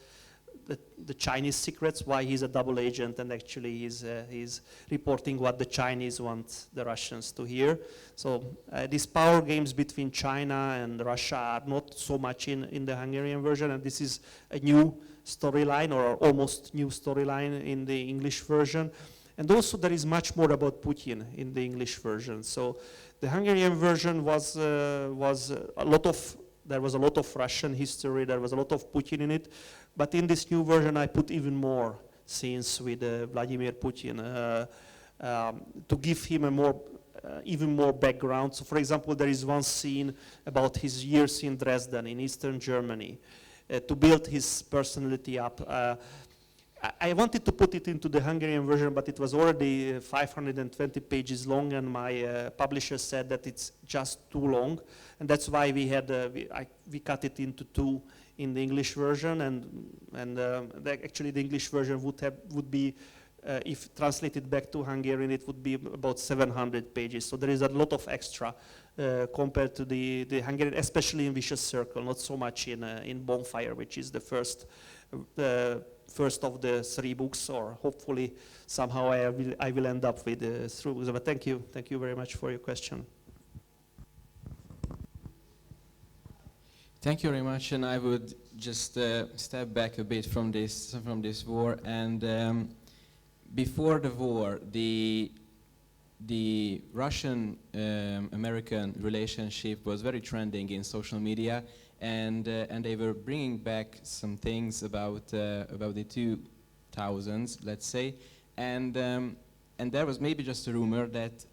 the Chinese secrets, why he's a double agent, and actually he's reporting what the Chinese want the Russians to hear. So these power games between China and Russia are not so much in the Hungarian version, and this is a new storyline, or almost new storyline in the English version. And also there is much more about Putin in the English version. So the Hungarian version was a lot of, there was a lot of Russian history, there was a lot of Putin in it, but in this new version I put even more scenes with Vladimir Putin to give him a more, even more background. So for example, there is one scene about his years in Dresden, in Eastern Germany, to build his personality up. I wanted to put it into the Hungarian version, but it was already 520 pages long, and my publisher said that it's just too long, and that's why we had we cut it into 2 in the English version, and actually the English version would be if translated back to Hungarian, it would be about 700 pages. So there is a lot of extra compared to the Hungarian, especially in Vicious Circle, not so much in Bonfire, which is the first of the 3 books, or hopefully somehow I will end up with 3 books. But thank you very much for your question. Thank you very much, and I would just step back a bit from this war. And before the war, the Russian-American relationship was very trending in social media, and they were bringing back some things about the 2000s, let's say, and there was maybe just a rumor that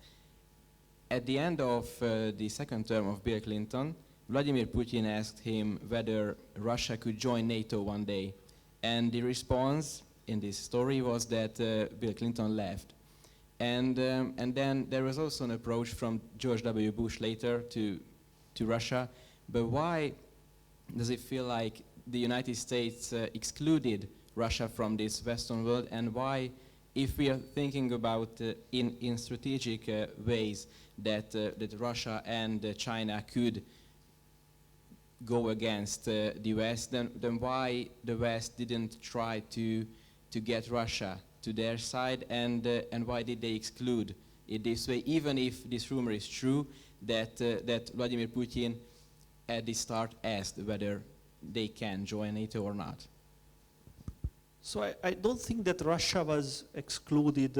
at the end of the second term of Bill Clinton, Vladimir Putin asked him whether Russia could join NATO one day, and the response in this story was that Bill Clinton left. And then there was also an approach from George W. Bush later to Russia. But why does it feel like the United States excluded Russia from this Western world, and why, if we are thinking about in strategic ways that Russia and China could go against the US, then why the West didn't try to get Russia to their side, and why did they exclude it this way, even if this rumor is true that Vladimir Putin at the start asked whether they can join NATO or not? So I don't think that Russia was excluded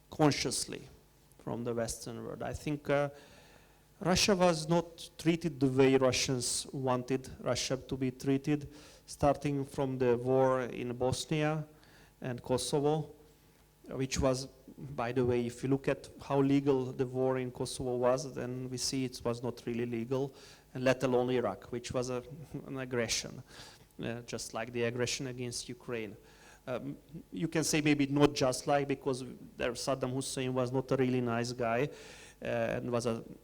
consciously from the Western world. I think Russia was not treated the way Russians wanted Russia to be treated, starting from the war in Bosnia and Kosovo, which was, by the way, if you look at how legal the war in Kosovo was, then we see it was not really legal, and let alone Iraq, which was an aggression, just like the aggression against Ukraine. You can say maybe not just like, because Saddam Hussein was not a really nice guy, and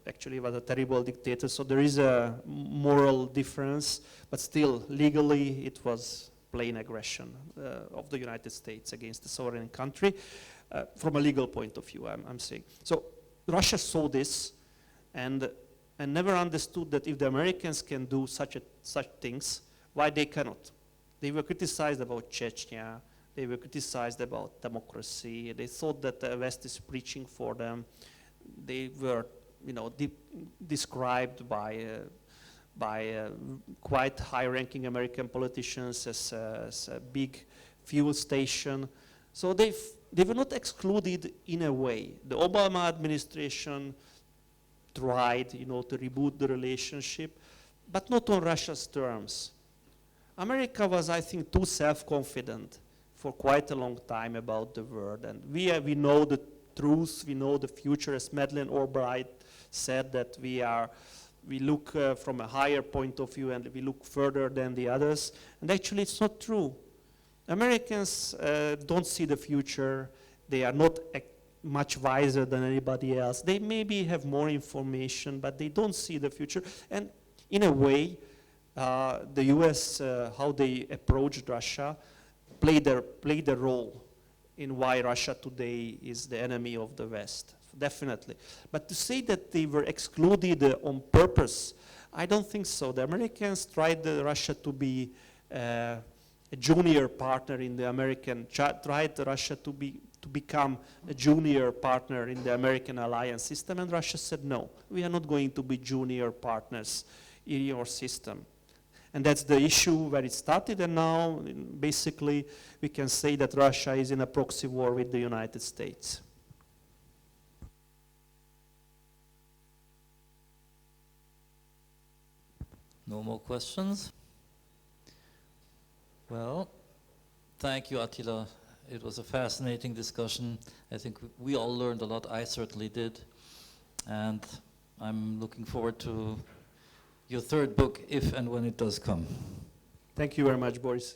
actually was a terrible dictator, so there is a moral difference, but still legally it was plain aggression of the United States against a sovereign country, from a legal point of view, I'm saying. So Russia saw this and never understood that if the Americans can do such things, why they cannot. They were criticized about Chechnya, they were criticized about democracy, they thought that the West is preaching for them. They were, described by quite high-ranking American politicians as a big fuel station. So they were not excluded in a way. The Obama administration tried, to reboot the relationship, but not on Russia's terms. America was, I think, too self-confident for quite a long time about the world, and we know the truth, we know the future, as Madeleine Albright said, that we look from a higher point of view and we look further than the others, and actually it's not true. Americans don't see the future, they are not much wiser than anybody else. They maybe have more information, but they don't see the future, and in a way, the US, how they approached Russia, played a role in why Russia today is the enemy of the West, definitely. But to say that they were excluded on purpose, I don't think so. The Americans tried Russia to be a junior partner in the tried Russia to become a junior partner in the American alliance system, and Russia said, no, we are not going to be junior partners in your system. And that's the issue where it started, and now basically we can say that Russia is in a proxy war with the United States. No more questions? Well, thank you, Attila. It was a fascinating discussion. I think we all learned a lot. I certainly did. And I'm looking forward to your third book, if and when it does come. Thank you very much, Boris.